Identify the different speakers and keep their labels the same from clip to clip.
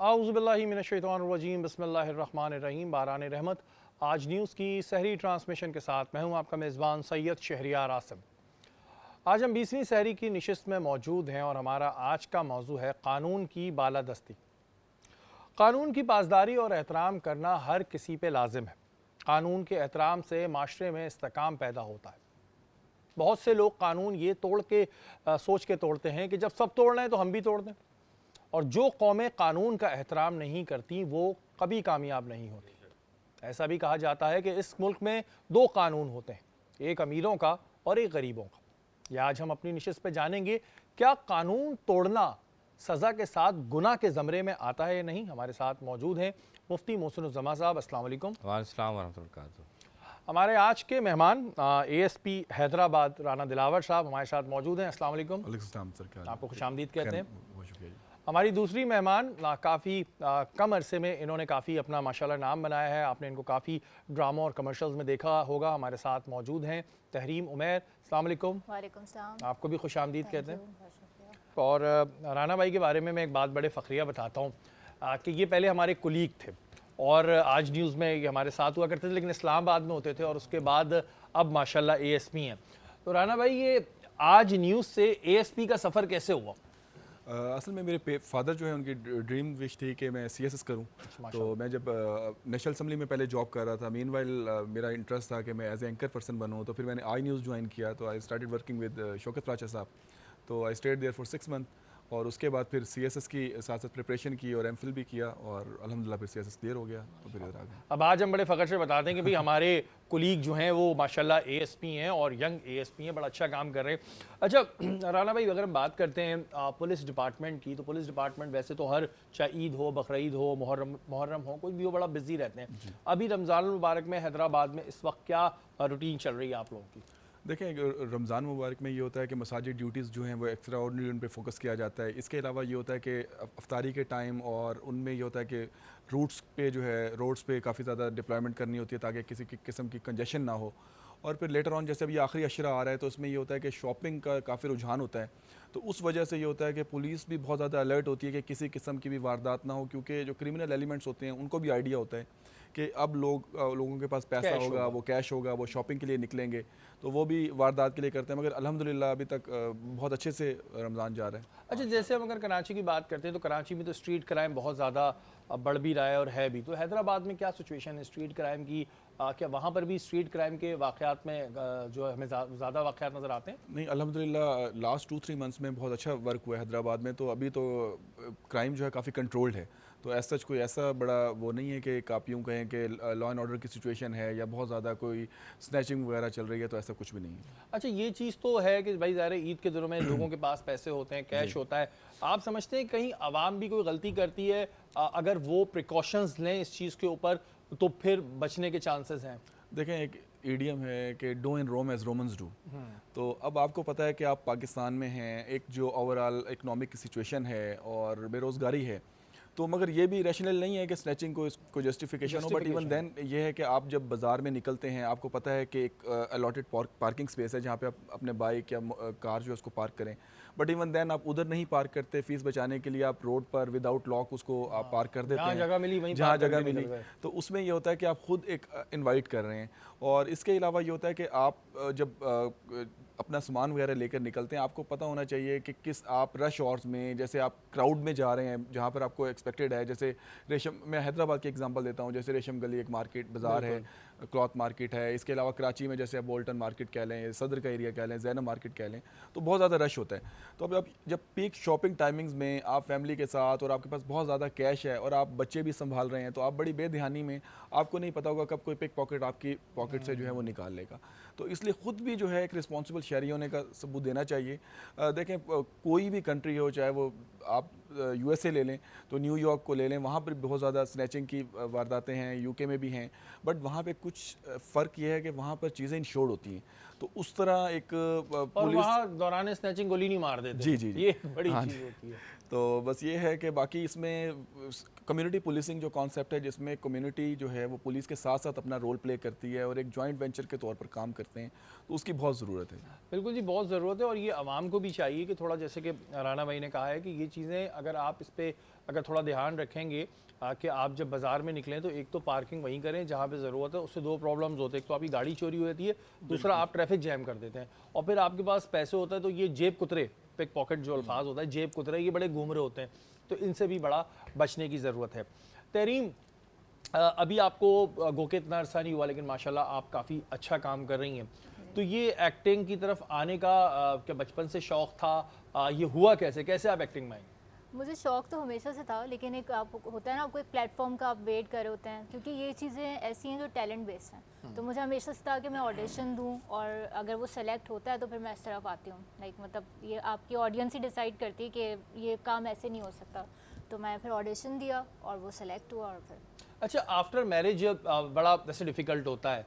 Speaker 1: आऊज़ुबिल्लाहि मिनश्शैतानिर्रजीम बिस्मिल्लाहिर्रहमानिर्रहीम बारान रहमत। आज न्यूज़ की सहरी ट्रांसमिशन के साथ मैं हूं आपका मेज़बान सैयद शहरियार आसिम। आज हम 20वीं सहरी की नशिस्त में मौजूद हैं और हमारा आज का मौजू है कानून की बालादस्ती। कानून की पासदारी और एहतराम करना हर किसी पे लाजिम है। कानून के एहतराम से माशरे में इस्तेकाम पैदा होता है। बहुत से लोग कानून ये तोड़ के सोच के तोड़ते हैं कि जब सब तोड़ रहे हैं तो हम भी तोड़ दें, और जो कौमें कानून का एहतराम नहीं करती वो कभी कामयाब नहीं होती। ऐसा भी कहा जाता है कि इस मुल्क में दो कानून होते हैं, एक अमीरों का और एक गरीबों का। ये आज हम अपनी निशिस्त पे जानेंगे, क्या कानून तोड़ना सज़ा के साथ गुनाह के ज़मरे में आता है या नहीं। हमारे साथ मौजूद हैं मुफ्ती मोहसिन उज़्ज़मा साहब, अस्सलाम वालेकुम।
Speaker 2: वालेकुम रहमतुल्लाह।
Speaker 1: हमारे आज के मेहमान ASP हैदराबाद राना दिलावर साहब हमारे साथ मौजूद हैं, अस्सलाम वालेकुम। आपको खुशामदीद कहते हैं। हमारी दूसरी मेहमान काफ़ी कम अरसे में इन्होंने काफ़ी अपना माशाल्लाह नाम बनाया है, आपने इनको काफ़ी ड्रामों और कमर्शियल्स में देखा होगा। हमारे साथ मौजूद हैं तहरीम उमैर, अस्सलाम वालेकुम।
Speaker 3: वालेकुम सलाम।
Speaker 1: आपको भी खुशामदीद कहते हैं। और राना भाई के बारे में मैं एक बात बड़े फ़ख्रिया बताता हूँ कि ये पहले हमारे कुलीग थे और आज न्यूज़ में ये हमारे साथ हुआ करते थे, लेकिन इस्लामाबाद में होते थे और उसके बाद अब माशाल्लाह ASP हैं। तो राना भाई, ये आज न्यूज़ से ASP का सफ़र कैसे हुआ?
Speaker 4: असल में मेरे फादर जो है उनकी ड्रीम विश थी कि मैं CSS करूं। तो मैं जब नेशनल असम्बली में पहले जॉब कर रहा था, मीनवाइल मेरा इंटरेस्ट था कि मैं एज ए एंकर पर्सन बनूं। तो फिर मैंने आई न्यूज़ ज्वाइन किया। तो I started working with Shaukat Racha साहब। तो I stayed there for 6 month और उसके बाद फिर CSS की साथ साथ प्रिपरेशन की और MPhil भी किया और अल्हम्दुलिल्लाह फिर CSS क्लियर हो गया। तो फिर इधर आ गए।
Speaker 1: अब आज हम बड़े फ़ख्र से बताते हैं कि भाई हमारे कुलीग जो हैं वो माशाल्लाह ASP हैं और यंग ASP हैं, बड़ा अच्छा काम कर रहे हैं। अच्छा राना भाई, अगर हम बात करते हैं पुलिस डिपार्टमेंट की, तो पुलिस डिपार्टमेंट वैसे तो हर, चाहे ईद हो, बकरीद हो, मुहर्रम हो, कोई भी हो, बड़ा बिजी रहते हैं। अभी रमज़ान मुबारक में हैदराबाद में इस वक्त क्या रूटीन चल रही है आप लोगों की?
Speaker 4: देखें, रमज़ान मुबारक में ये होता है कि मसाजिद ड्यूटीज़ जो हैं वो एक्स्ट्रा ऑर्डिनरी उन पर फोकस किया जाता है। इसके अलावा ये होता है कि अफ्तारी के टाइम और उनमें ये होता है कि रूट्स पे जो है रोड्स पे काफ़ी ज़्यादा डिप्लॉयमेंट करनी होती है ताकि किसी की किस्म की कंजेशन ना हो। और फिर लेटर ऑन जैसे अभी आखिरी अशरा आ रहा है तो उसमें ये होता है कि शॉपिंग का काफ़ी रुझान होता है। तो उस वजह से ये होता है कि पुलिस भी बहुत ज़्यादा अलर्ट होती है कि किसी किस्म की भी वारदात ना हो, क्योंकि जो क्रिमिनल एलिमेंट्स होते हैं उनको भी आइडिया होता है कि अब लोगों के पास पैसा होगा, वो कैश होगा, वो शॉपिंग के लिए निकलेंगे, तो वो भी वारदात के लिए करते हैं। मगर अल्हम्दुलिल्लाह अभी तक बहुत अच्छे से रमज़ान जा रहा है।
Speaker 1: अच्छा, जैसे हम अगर कराची की बात करते हैं तो कराची में तो स्ट्रीट क्राइम बहुत ज़्यादा बढ़ भी रहा है और है भी। तो हैदराबाद में क्या सिचुएशन है स्ट्रीट क्राइम की? क्या वहाँ पर भी स्ट्रीट क्राइम के वाक़यात में जो हमें ज़्यादा वाक़यात नज़र आते हैं?
Speaker 4: नहीं, अल्हम्दुलिल्लाह लास्ट 2-3 मंथ्स में बहुत अच्छा वर्क हुआ है हैदराबाद में। तो अभी तो क्राइम जो है काफ़ी कंट्रोल्ड है। तो एज सच कोई ऐसा बड़ा वो नहीं है कि आप यूँ कहें कि लॉ एंड ऑर्डर की सिचुएशन है या बहुत ज़्यादा कोई स्नैचिंग वगैरह चल रही है, तो ऐसा कुछ भी नहीं है।
Speaker 1: अच्छा, ये चीज़ तो है कि भाई ज़ाहिर ईद के दिनों में लोगों के पास पैसे होते हैं, कैश होता है। आप समझते हैं कहीं आवाम भी कोई गलती करती है, अगर वो प्रिकॉशंस लें इस चीज़ के ऊपर तो फिर बचने के चांसेस हैं?
Speaker 4: देखें, एक ईडियम है कि do in Rome as Romans do. तो अब आपको पता है कि आप पाकिस्तान में हैं, एक जो ओवरऑल इकनॉमिक सिचुएशन है और बेरोज़गारी है, तो मगर ये भी रैशनल नहीं है कि स्नैचिंग को इसको जस्टिफिकेशन हो। बट इवन देन ये है कि आप जब बाज़ार में निकलते हैं, आपको पता है कि एक अलॉटेड पार्किंग स्पेस है जहाँ पे आप अपने बाइक या कार जो है उसको पार्क करें। बट इवन देन आप उधर नहीं पार्क करते, फीस बचाने के लिए आप रोड पर विदाउट लॉक उसको आप पार्क कर देते हैं,
Speaker 1: जगह मिली वहीं
Speaker 4: जहाँ जगह मिली। तो उसमें ये होता है कि आप खुद एक इन्वाइट कर रहे हैं। और इसके अलावा ये होता है कि आप जब अपना सामान वगैरह लेकर निकलते हैं, आपको पता होना चाहिए कि किस आप रश आवर्स में, जैसे आप क्राउड में जा रहे हैं जहाँ पर आपको एक्सपेक्टेड है। जैसे रेशम, मैं हैदराबाद की एग्जांपल देता हूँ, जैसे रेशम गली एक मार्केट बाज़ार है, क्लॉथ मार्केट है। इसके अलावा कराची में जैसे बोल्टन मार्केट कह लें, सदर का एरिया कह लें, ज़ैनब मार्केट कह लें, तो बहुत ज़्यादा रश होता है। तो अब जब पीक शॉपिंग टाइमिंग्स में आप फैमिली के साथ और आपके पास बहुत ज़्यादा कैश है और आप बच्चे भी संभाल रहे हैं, तो आप बड़ी बेध्यानी में, आपको नहीं पता होगा कब कोई पिक पॉकेट आपकी पॉकेट से जो है वो निकाल लेगा। तो इसलिए ख़ुद भी जो है एक रिस्पॉन्सिबल शहरी होने का सबूत देना चाहिए। देखें, कोई भी कंट्री हो, चाहे वो आप USA ले लें तो न्यूयॉर्क को ले लें, वहाँ पर बहुत ज़्यादा स्नैचिंग की वारदातें हैं, UK में भी हैं। बट वहाँ पे कुछ फ़र्क ये है कि वहाँ पर चीज़ें इंश्योर्ड होती हैं। तो उस तरह एक
Speaker 1: और वहाँ दौरान स्नैचिंग गोली नहीं मार देते।
Speaker 4: जी जी जी,
Speaker 1: ये बड़ी चीज़ होती है।
Speaker 4: तो बस ये है कि बाकी इसमें कम्युनिटी पुलिसिंग जो कॉन्सेप्ट है, जिसमें कम्युनिटी जो है वो पुलिस के साथ साथ अपना रोल प्ले करती है और एक जॉइंट वेंचर के तौर पर काम करते हैं, तो उसकी बहुत ज़रूरत है।
Speaker 1: बिल्कुल जी, बहुत ज़रूरत है। और ये आवाम को भी चाहिए कि थोड़ा, जैसे कि राना भाई ने कहा है कि ये चीज़ें अगर आप इस पे अगर थोड़ा ध्यान रखेंगे कि आप जब बाज़ार में निकलें तो एक तो पार्किंग वहीं करें जहाँ पे ज़रूरत है, उससे दो प्रॉब्लम्स होते हैं। एक तो आपकी गाड़ी चोरी हो जाती है, दूसरा आप ट्रैफिक जैम कर देते हैं, और फिर आपके पास पैसे होता है तो ये जेब कुतरे, पिक पॉकेट जो अल्फाज होता है, जेब कुतरे, ये बड़े घूम रहे होते हैं, तो इनसे भी बड़ा बचने की ज़रूरत है। तहरीम, अभी आपको गोके इतना अरसा नहीं हुआ, लेकिन माशाल्लाह आप काफ़ी अच्छा काम कर रही हैं, तो ये एक्टिंग की तरफ आने का क्या बचपन से शौक़ था? ये हुआ कैसे, कैसे आप एक्टिंग में आई?
Speaker 2: मुझे शौक तो हमेशा से था, लेकिन एक आप होता है ना, आपको एक प्लेटफॉर्म का आप वेट कर रहे होते हैं, क्योंकि ये चीज़ें ऐसी हैं जो टैलेंट बेस्ड हैं। तो मुझे हमेशा से था कि मैं ऑडिशन दूं, और अगर वो सेलेक्ट होता है तो फिर मैं इस तरफ आती हूँ। लाइक मतलब ये आपकी ऑडियंस ही डिसाइड करती है कि ये काम ऐसे नहीं हो सकता। तो मैं फिर ऑडिशन दिया और वो सेलेक्ट हुआ। और फिर
Speaker 1: अच्छा, आफ्टर मैरिज बड़ा वैसे डिफ़िकल्ट होता है,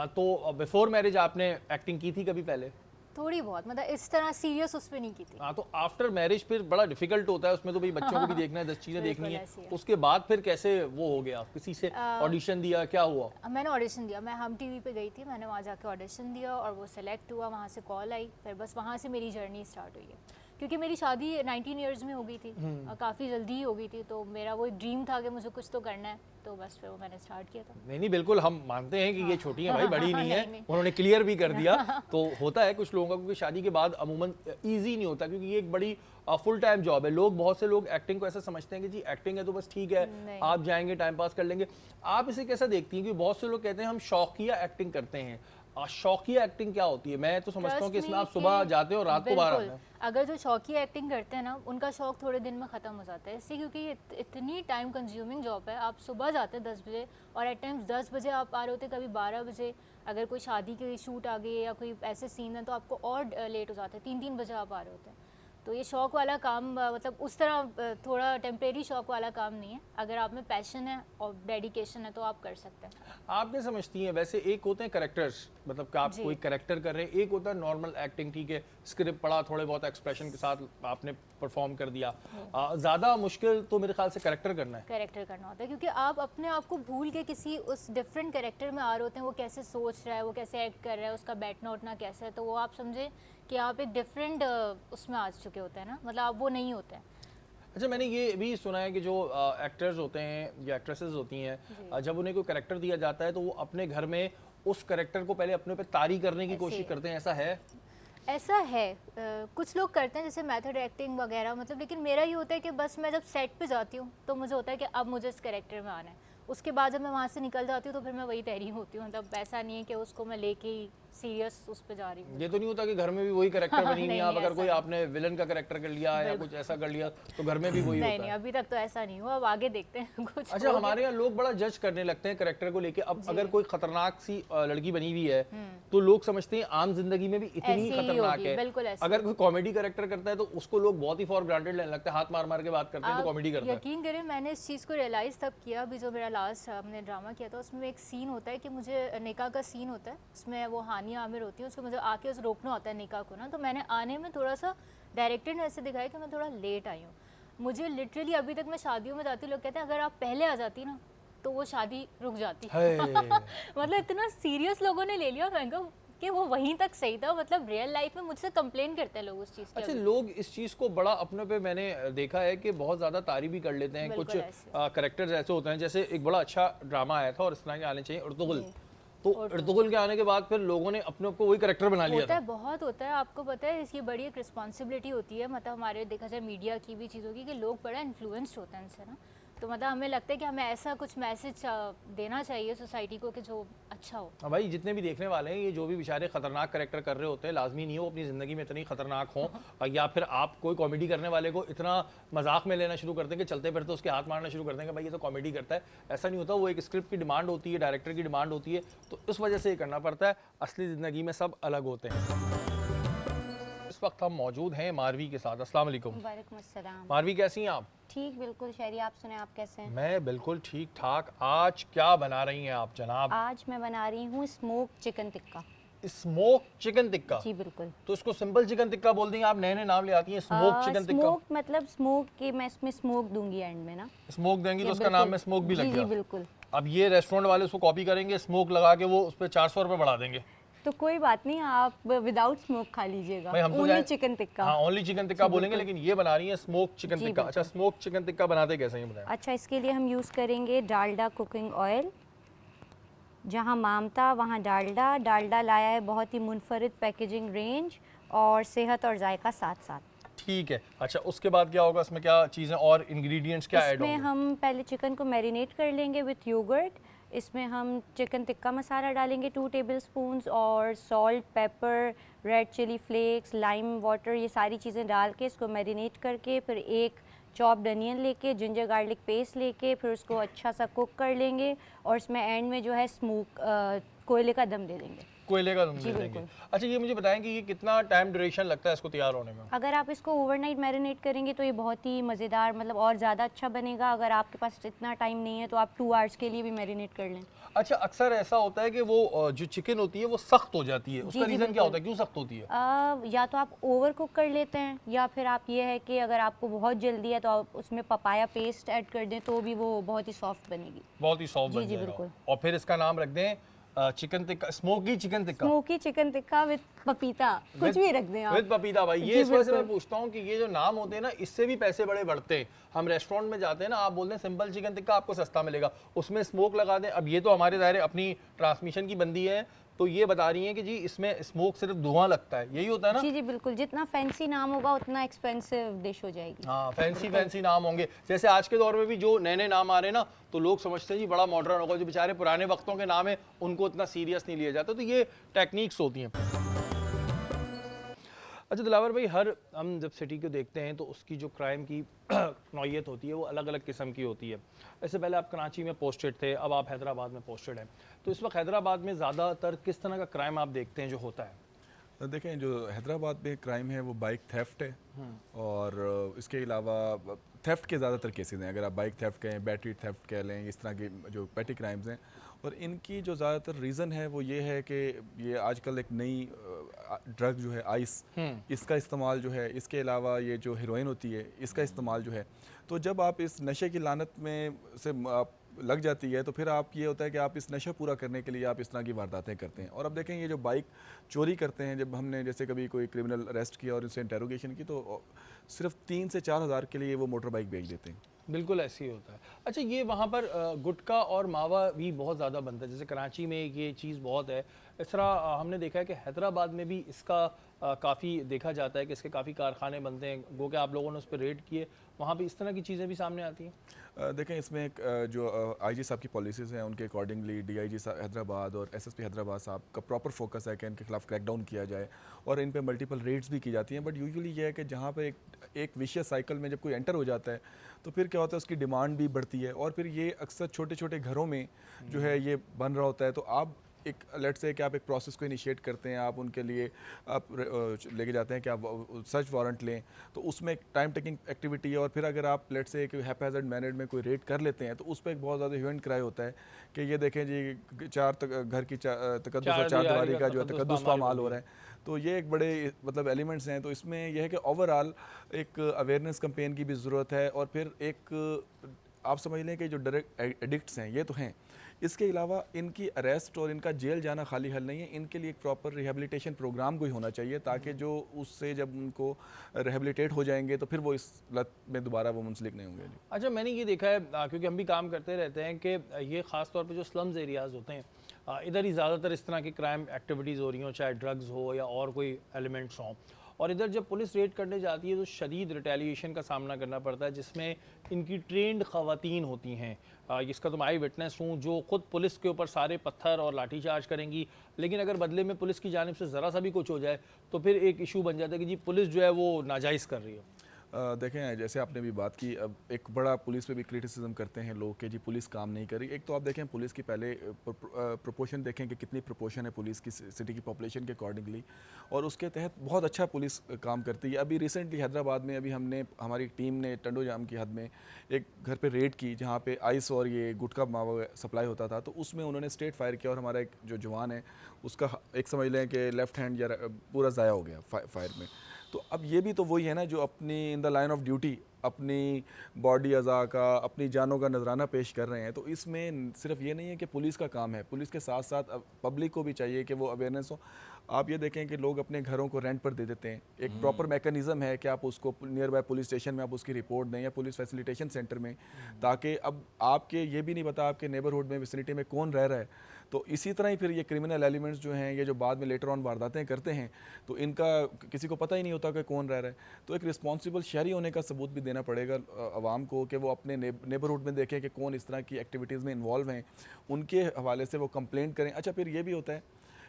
Speaker 1: तो बिफोर मैरिज आपने एक्टिंग की थी कभी पहले?
Speaker 2: थोड़ी बहुत, मतलब इस तरह सीरियस उस पर नहीं की थी।
Speaker 1: हाँ, तो आफ्टर मैरिज फिर बड़ा डिफिकल्ट होता है, उसमें तो भाई बच्चों को भी देखना है, 10 चीज़ें देखनी है,
Speaker 2: ऐसे ही है।
Speaker 1: उसके बाद फिर कैसे वो हो गया, किसी से ऑडिशन दिया, क्या हुआ?
Speaker 2: मैंने ऑडिशन दिया, मैं हम टीवी पे गई थी, मैंने वहाँ जाके ऑडिशन दिया और वो सेलेक्ट हुआ। वहाँ से कॉल आई, फिर बस वहाँ से मेरी जर्नी स्टार्ट हुई है। क्योंकि मेरी शादी 19 ईयर्स में हो गई थी, काफ़ी जल्दी ही हो गई थी, तो मेरा वो एक ड्रीम था कि मुझे कुछ तो करना है, तो बस फिर वो मैंने स्टार्ट किया था।
Speaker 1: नहीं, बिल्कुल हम मानते हैं कि ये छोटी है भाई, बड़ी नहीं है,
Speaker 2: नहीं।
Speaker 1: उन्होंने क्लियर भी कर दिया। तो होता है कुछ लोगों का, क्योंकि शादी के बाद अमूमन ईजी नहीं होता, क्योंकि ये एक बड़ी फुल टाइम जॉब है। लोग, बहुत से लोग एक्टिंग को ऐसा समझते हैं कि जी एक्टिंग है तो बस ठीक है, आप जाएंगे टाइम पास कर लेंगे। आप इसे कैसा देखती हैं? क्योंकि बहुत से लोग कहते हैं हम शौकिया एक्टिंग करते हैं। शौकिया एक्टिंग क्या होती है? मैं तो समझता हूँ कि इसमें आप सुबह जाते हो और रात को बाहर आते हैं।
Speaker 2: अगर जो शौकिया एक्टिंग करते हैं ना, उनका शौक थोड़े दिन में ख़त्म हो जाता है, इससे क्योंकि ये इतनी टाइम कंज्यूमिंग जॉब है। आप सुबह जाते हैं 10 बजे, और एट टाइम्स 10 बजे आप आ रहे होते, कभी 12 बजे। अगर कोई शादी की शूट आ गई है या कोई ऐसे सीन है तो आपको और लेट हो जाता है, 3-3 बजे आप आ रहे होते हैं। तो ये शौक वाला काम, मतलब उस तरह थोड़ा टेम्परेरी शौक वाला काम नहीं है। अगर आप में पैशन है और डेडिकेशन है तो आप कर सकते हैं।
Speaker 1: आप क्या समझती हैं? वैसे एक होते हैं कैरेक्टर्स, मतलब कि आप कोई कैरेक्टर कर रहे हैं, एक होता है नॉर्मल एक्टिंग, ठीक है, स्क्रिप्ट पढ़ा, थोड़े बहुत एक्सप्रेशन के साथ आपने परफॉर्म कर दिया। ज़्यादा मुश्किल तो मेरे ख्याल से कैरेक्टर करना है।
Speaker 2: कैरेक्टर करना होता है, क्योंकि आप अपने आप को भूल के किसी उस डिफरेंट कैरेक्टर में आ रहे होते हैं। वो कैसे सोच रहा है, वो कैसे एक्ट कर रहा है, उसका बैठना उठना कैसा है, तो वो आप समझे कि आप एक डिफरेंट उसमें आ चुके होते हैं ना, मतलब आप वो नहीं होते हैं।
Speaker 1: अच्छा, मैंने ये भी सुना है कि जो एक्टर्स होते हैं या एक्ट्रेसेस होती हैं, जब उन्हें कोई कैरेक्टर दिया जाता है तो वो अपने घर में उस कैरेक्टर को पहले अपने पे तारी करने की कोशिश करते हैं, ऐसा है?
Speaker 2: ऐसा है, कुछ लोग करते हैं जैसे मेथड एक्टिंग वगैरह, मतलब। लेकिन मेरा ये होता है कि बस मैं जब सेट पे जाती हूँ तो मुझे होता है कि अब मुझे इस कैरेक्टर में आना है। उसके बाद जब मैं वहाँ से निकल जाती हूँ तो फिर मैं वही तहरीर होती हूँ। मतलब ऐसा नहीं है कि उसको मैं लेके ही सीरियस उस पे जा रही हूँ।
Speaker 1: ये तो नहीं होता कि घर में भी वही कैरेक्टर बनी नहीं, आप अगर कोई आपने विलन का कैरेक्टर कर लिया या कुछ ऐसा कर लिया तो घर में भी वही होता है?
Speaker 2: नहीं, अभी तक तो ऐसा नहीं हुआ, अब आगे देखते हैं कुछ।
Speaker 1: अच्छा, हमारे यहाँ लोग बड़ा जज करने लगते हैं कैरेक्टर को लेके। अब अगर कोई खतरनाक सी लड़की बनी हुई है तो लोग समझते हैं आम जिंदगी में भी इतनी खतरनाक है।
Speaker 2: बिल्कुल ऐसे।
Speaker 1: अगर कोई कॉमेडी कैरेक्टर करता है तो उसको लोग बहुत ही फॉर ग्रांटेड लेने लगते हैं, हाथ मार मार के बात करते हैं तो कॉमेडी करता है।
Speaker 2: यकीन करें, मैंने इस चीज़ को रियलाइज़ तब किया, अभी जो मेरा लास्ट हमने ड्रामा किया था उसमें एक सीन होता है कि मुझे निकाह का सीन होता है, उसमें वो हानिया आमिर होती है, उसको मुझे आके उस रोकना होता है निकाह को ना। तो मैंने आने में थोड़ा सा डायरेक्टर ने ऐसे दिखाया कि मैं थोड़ा लेट आई हूँ। मुझे लिटरली अभी तक मैं शादियों में जाती हूँ, लोग कहते हैं अगर आप पहले आ जाती ना तो वो शादी रुक जाती। मतलब इतना सीरियस लोगों ने ले लिया, मैं कहा कि वो वहीं तक सही था। मतलब रियल लाइफ में मुझसे कंप्लेन करते हैं लोग उस चीज़ की।
Speaker 1: अच्छा, लोग इस चीज़ को बड़ा अपने पे, मैंने देखा है कि बहुत ज़्यादा तारीफ भी कर लेते हैं। कुछ कैरेक्टर्स ऐसे होते हैं, जैसे एक बड़ा अच्छा ड्रामा आया था और इस तरह के आने चाहिए, अर्तुगरुल, तो अर्तुगरुल के आने के बाद फिर लोगों ने अपने को वही कैरेक्टर बना लिया था।
Speaker 2: बहुत होता है, आपको पता है, इसकी बड़ी एक रिस्पॉन्सिबिलिटी होती है। मतलब हमारे देखा जाए मीडिया की भी चीज़ होगी कि लोग बड़ा इन्फ्लुएंस्ड होते हैं इनसे ना। तो मतलब हमें लगता है कि हमें ऐसा कुछ मैसेज देना चाहिए सोसाइटी को कि जो अच्छा हो।
Speaker 1: हाँ भाई, जितने भी देखने वाले हैं, ये जो भी बेचारे खतरनाक कैरेक्टर कर रहे होते हैं, लाजमी नहीं हो अपनी ज़िंदगी में इतनी खतरनाक हों, या फिर आप कोई कॉमेडी करने वाले को इतना मजाक में लेना शुरू करते हैं कि चलते फिरते उसके हाथ मारना शुरू करते हैं कि भाई ये तो कॉमेडी करता है। ऐसा नहीं होता, वो एक स्क्रिप्ट की डिमांड होती है, डायरेक्टर की डिमांड होती है, तो इस वजह से ये करना पड़ता है। असली ज़िंदगी में सब अलग होते हैं। इस वक्त हम मौजूद हैं मारवी के साथ। अस्सलाम वालेकुम।
Speaker 3: वालेकुम अस्सलाम।
Speaker 1: मारवी, कैसी हैं आप?
Speaker 3: ठीक, बिल्कुल शहरी, आप सुने, आप कैसे हैं?
Speaker 1: मैं बिल्कुल ठीक ठाक। आज क्या बना रही हैं आप जनाब?
Speaker 3: आज मैं बना रही हूँ smoke chicken tikka.
Speaker 1: Smoke chicken tikka?
Speaker 3: जी बिल्कुल।
Speaker 1: तो इसको सिंपल चिकन टिक्का बोल देंगे आप? नए नए नाम ले आती हैं। स्मोक चिकन टिक्का,
Speaker 3: स्मोक मतलब स्मोक के, मैं इसमें स्मोक दूंगी एंड में ना।
Speaker 1: स्मोक देंगी तो उसका नाम में स्मोक भी लग
Speaker 3: जी
Speaker 1: गया।
Speaker 3: बिल्कुल।
Speaker 1: अब ये रेस्टोरेंट वाले उसको कॉपी करेंगे, स्मोक लगा के वो उस पर 400 रुपये बढ़ा देंगे।
Speaker 3: तो कोई बात नहीं, आप विदाउट स्मोक खा लीजिएगा।
Speaker 1: भाई हम तो
Speaker 3: ओनली
Speaker 1: जाए-
Speaker 3: चिकन टिक्का।
Speaker 1: हाँ ओनली चिकन टिक्का बोलेंगे, लेकिन ये बना रही है स्मोक चिकन
Speaker 3: जी,
Speaker 1: टिक्का।
Speaker 3: बिल्कुल।
Speaker 1: अच्छा स्मोक चिकन टिक्का बनाते कैसे हैं ये बताएं।
Speaker 3: अच्छा, इसके लिए हम यूज़ करेंगे डालडा कुकिंग ऑयल। जहाँ मामता वहाँ डालडा। डालडा लाया है बहुत ही मुनफरिद पैकेजिंग रेंज और सेहत और जायका साथ साथ।
Speaker 1: ठीक है। अच्छा उसके बाद क्या होगा, इसमें क्या चीज़ें और इंग्रेडिएंट्स क्या ऐड
Speaker 3: इसमें
Speaker 1: होंगे?
Speaker 3: हम पहले चिकन को मैरिनेट कर लेंगे विथ योगर्ट। इसमें हम चिकन टिक्का मसाला डालेंगे 2 टेबलस्पून्स और salt, pepper, red chilli flakes, lime water, ये सारी चीज़ें डाल के इसको मैरिनेट करके फिर एक चॉप्ड अनियन लेके, जिंजर गार्लिक पेस्ट लेके फिर उसको अच्छा सा कुक कर लेंगे और इसमें एंड में जो है स्मोक कोयले का दम दे देंगे।
Speaker 1: कोयले का दम
Speaker 3: जी,
Speaker 1: दे देंगे।
Speaker 3: बिल्कुल।
Speaker 1: अच्छा ये मुझे बताएं कि ये कितना टाइम ड्यूरेशन लगता है इसको तैयार होने में?
Speaker 3: अगर आप इसको ओवरनाइट मैरिनेट करेंगे तो ये बहुत ही मज़ेदार, मतलब और ज़्यादा अच्छा बनेगा। अगर आपके पास इतना टाइम नहीं है तो आप 2 आवर्स के लिए भी मैरिनेट कर लें।
Speaker 1: अच्छा अक्सर ऐसा होता है कि वो जो चिकन होती है वो सख्त हो जाती है, उसका
Speaker 3: जी,
Speaker 1: रीज़न क्या
Speaker 3: बिल्कुल।
Speaker 1: होता है, क्यों सख्त होती है?
Speaker 3: या तो आप ओवर कुक कर लेते हैं या फिर आप ये है कि अगर आपको बहुत जल्दी है तो आप उसमें पपाया पेस्ट ऐड कर दें तो भी वो बहुत ही सॉफ्ट बनेगी।
Speaker 1: बहुत ही सॉफ्ट
Speaker 3: जी,
Speaker 1: बन
Speaker 3: जी,
Speaker 1: जाएगा।
Speaker 3: बिल्कुल।
Speaker 1: और फिर इसका नाम रख दें chicken tikka, smoky chicken tikka
Speaker 3: smoky chicken tikka with पपीता, कुछ भी रख दें आप।
Speaker 1: विद पपीता। भाई ये
Speaker 3: जी,
Speaker 1: इस वजह से मैं
Speaker 3: बिल्कुल।
Speaker 1: पूछता हूँ कि ये जो नाम होते हैं ना, इससे भी पैसे बड़े बढ़ते हैं। हम रेस्टोरेंट में जाते हैं ना, आप बोलते हैं सिंपल चिकन टिक्का आपको सस्ता मिलेगा, उसमें स्मोक लगा दें। अब ये तो हमारे दायरे अपनी ट्रांसमिशन की बंदी है, तो ये बता रही हैं कि जी इसमें स्मोक सिर्फ धुआं लगता है, यही होता है ना?
Speaker 3: जी जी बिल्कुल, जितना फैंसी नाम होगा उतना एक्सपेंसिव डिश हो जाएगी।
Speaker 1: हाँ फैंसी नाम होंगे। जैसे आज के दौर में भी जो नए नए नाम आ रहे हैं ना, तो लोग समझते हैं जी बड़ा मॉडर्न होगा, जो बेचारे पुराने वक्तों के नाम है उनको इतना सीरियस नहीं लिया जाता। तो ये टेक्निक्स होती हैं। अच्छा दिलावर भाई, हर हम जब सिटी को देखते हैं तो उसकी जो क्राइम की नौयत होती है वो अलग अलग किस्म की होती है। इससे पहले आप कराची में पोस्टेड थे, अब आप हैदराबाद में पोस्टेड हैं, तो इस वक्त हैदराबाद में ज़्यादातर किस तरह का क्राइम आप देखते हैं जो होता है?
Speaker 4: तो देखें, जो हैदराबाद में क्राइम है वो बाइक थेफ्ट है, और इसके अलावा थेफ्ट के ज़्यादातर केसेस हैं। अगर आप बाइक थेफ्ट कहें, बैटरी थेफ्ट कह लें, इस तरह के जो पेटी क्राइम्स हैं, और इनकी जो ज़्यादातर रीज़न है वो ये है कि ये आजकल एक नई ड्रग जो है आइस, इसका इस्तेमाल जो है, इसके अलावा ये जो हेरोइन होती है इसका इस्तेमाल जो है, तो जब आप इस नशे की लानत में से आप लग जाती है तो फिर आप ये होता है कि आप इस नशा पूरा करने के लिए आप इस तरह की वारदातें करते हैं। और अब देखें, ये जो बाइक चोरी करते हैं, जब हमने जैसे कभी कोई क्रिमिनल अरेस्ट किया और उससे इंटेरोगेशन की, तो सिर्फ 3 से 4 हज़ार के लिए वो मोटर बाइक बेच देते हैं।
Speaker 1: बिल्कुल ऐसे ही होता है। अच्छा ये वहाँ पर गुटखा और मावा भी बहुत ज़्यादा बनता है, जैसे कराची में ये चीज़ बहुत है। इस तरह हमने देखा है कि हैदराबाद में भी इसका काफ़ी देखा जाता है कि इसके काफ़ी कारखाने बनते हैं। गो कि आप लोगों ने उस पर रेड किए, वहाँ भी इस तरह की चीज़ें भी सामने आती हैं?
Speaker 4: देखें, इसमें एक जो आईजी साहब की पॉलिसीज़ हैं उनके अकॉर्डिंगली डीआईजी हैदराबाद और एसएसपी हैदराबाद साहब का प्रॉपर फोकस है कि इनके खिलाफ क्रैकडाउन किया जाए और इन पे मल्टीपल रेड्स भी की जाती हैं। बट यूजुअली ये है कि जहाँ पे एक विशियस साइकिल में जब कोई एंटर हो जाता है तो फिर क्या होता है, उसकी डिमांड भी बढ़ती है और फिर ये अक्सर छोटे छोटे घरों में जो है ये बन रहा होता है। तो आप एक लेट से कि आप एक प्रोसेस को इनिशिएट करते हैं, आप उनके लिए आप लेके जाते हैं कि आप सर्च वारंट लें, तो उसमें एक टाइम टेकिंग एक्टिविटी है। और फिर अगर आप लेट से एक हैप्पैज़र्ड मैनर में कोई रेड कर लेते हैं तो उस पर एक बहुत ज़्यादा ह्यू एंड क्राई होता है कि ये देखें जी घर की तकद्दुस और चार दीवारी का जो है तकद्दुस पामाल हो रहा है। तो ये एक बड़े मतलब एलिमेंट्स हैं। तो इसमें यह है कि ओवरऑल एक अवेयरनेस कैंपेन की भी ज़रूरत है। और फिर एक आप समझ लें कि जो डायरेक्ट एडिक्ट्स हैं ये तो हैं, इसके अलावा इनकी अरेस्ट और इनका जेल जाना खाली हल नहीं है। इनके लिए एक प्रॉपर रिहेबिलिटेशन प्रोग्राम कोई होना चाहिए ताकि जो उससे जब उनको रिहेबिलिटेट हो जाएंगे तो फिर वो इस लत में दोबारा वो मुंसलिक नहीं होंगे।
Speaker 1: अच्छा मैंने ये देखा है क्योंकि हम भी काम करते रहते हैं कि ये ख़ास तौर पे जो स्लम्स एरियाज़ होते हैं इधर ही ज़्यादातर इस तरह की क्राइम एक्टिविटीज़ हो रही हों, चाहे ड्रग्स हो या और कोई एलिमेंट्स हों। और इधर जब पुलिस रेड करने जाती है तो शदीद रिटेलिएशन का सामना करना पड़ता है, जिसमें इनकी ट्रेंड ख़वातीन होती हैं। इसका तो मैं आई विटनेस हूँ, जो ख़ुद पुलिस के ऊपर सारे पत्थर और लाठी चार्ज करेंगी, लेकिन अगर बदले में पुलिस की जानिब से ज़रा सा भी कुछ हो जाए तो फिर एक इशू बन जाता है कि जी पुलिस जो है वो नाजायज़ कर रही है।
Speaker 4: देखें, जैसे आपने भी बात की, अब एक बड़ा पुलिस पे भी क्रिटिसिज्म करते हैं लोग कि जी पुलिस काम नहीं कर रही। एक तो आप देखें पुलिस की पहले प्रोपोर्शन देखें कि कितनी प्रोपोर्शन है पुलिस की सिटी की पॉपुलेशन के अकॉर्डिंगली, और उसके तहत बहुत अच्छा पुलिस काम करती है। अभी रिसेंटली हैदराबाद में अभी हमारी टीम ने टंडो जाम की हद में एक घर पर रेड की जहाँ पर आइस और ये गुटखा मावा सप्लाई होता था। तो उसमें उन्होंने स्ट्रेट फायर किया और हमारा एक जो जवान है उसका एक समझ लें कि लेफ्ट हैंड या पूरा ज़ाया हो गया फायर में। तो अब ये भी तो वही है ना, जो अपनी in the line of duty अपनी बॉडी अज़ा का, अपनी जानों का नजराना पेश कर रहे हैं, तो इसमें सिर्फ ये नहीं है कि पुलिस का काम है, पुलिस के साथ साथ पब्लिक को भी चाहिए कि वो अवेयरनेस हो। आप ये देखें कि लोग अपने घरों को रेंट पर दे देते हैं, एक प्रॉपर मैकेनिज्म है कि आप उसको नियर बाय पुलिस स्टेशन में आप उसकी रिपोर्ट दें या पुलिस फैसिलिटेशन सेंटर में, ताकि अब आपके ये भी नहीं पता आपके नेबरहुड में, विसिनिटी में कौन रह रहा है। तो इसी तरह ही फिर ये क्रिमिनल एलिमेंट्स जो हैं, ये जो बाद में लेटर ऑन वारदातें करते हैं, तो इनका किसी को पता ही नहीं होता कि कौन रह रहा है। तो एक रिस्पॉन्सिबल शहरी होने का सबूत भी देना पड़ेगा आवाम को कि वो अपने नेबरहुड में देखें कि कौन इस तरह की एक्टिविटीज़ में इन्वॉल्व हैं, उनके हवाले से वो कंप्लेंट करें। अच्छा, फिर ये भी होता है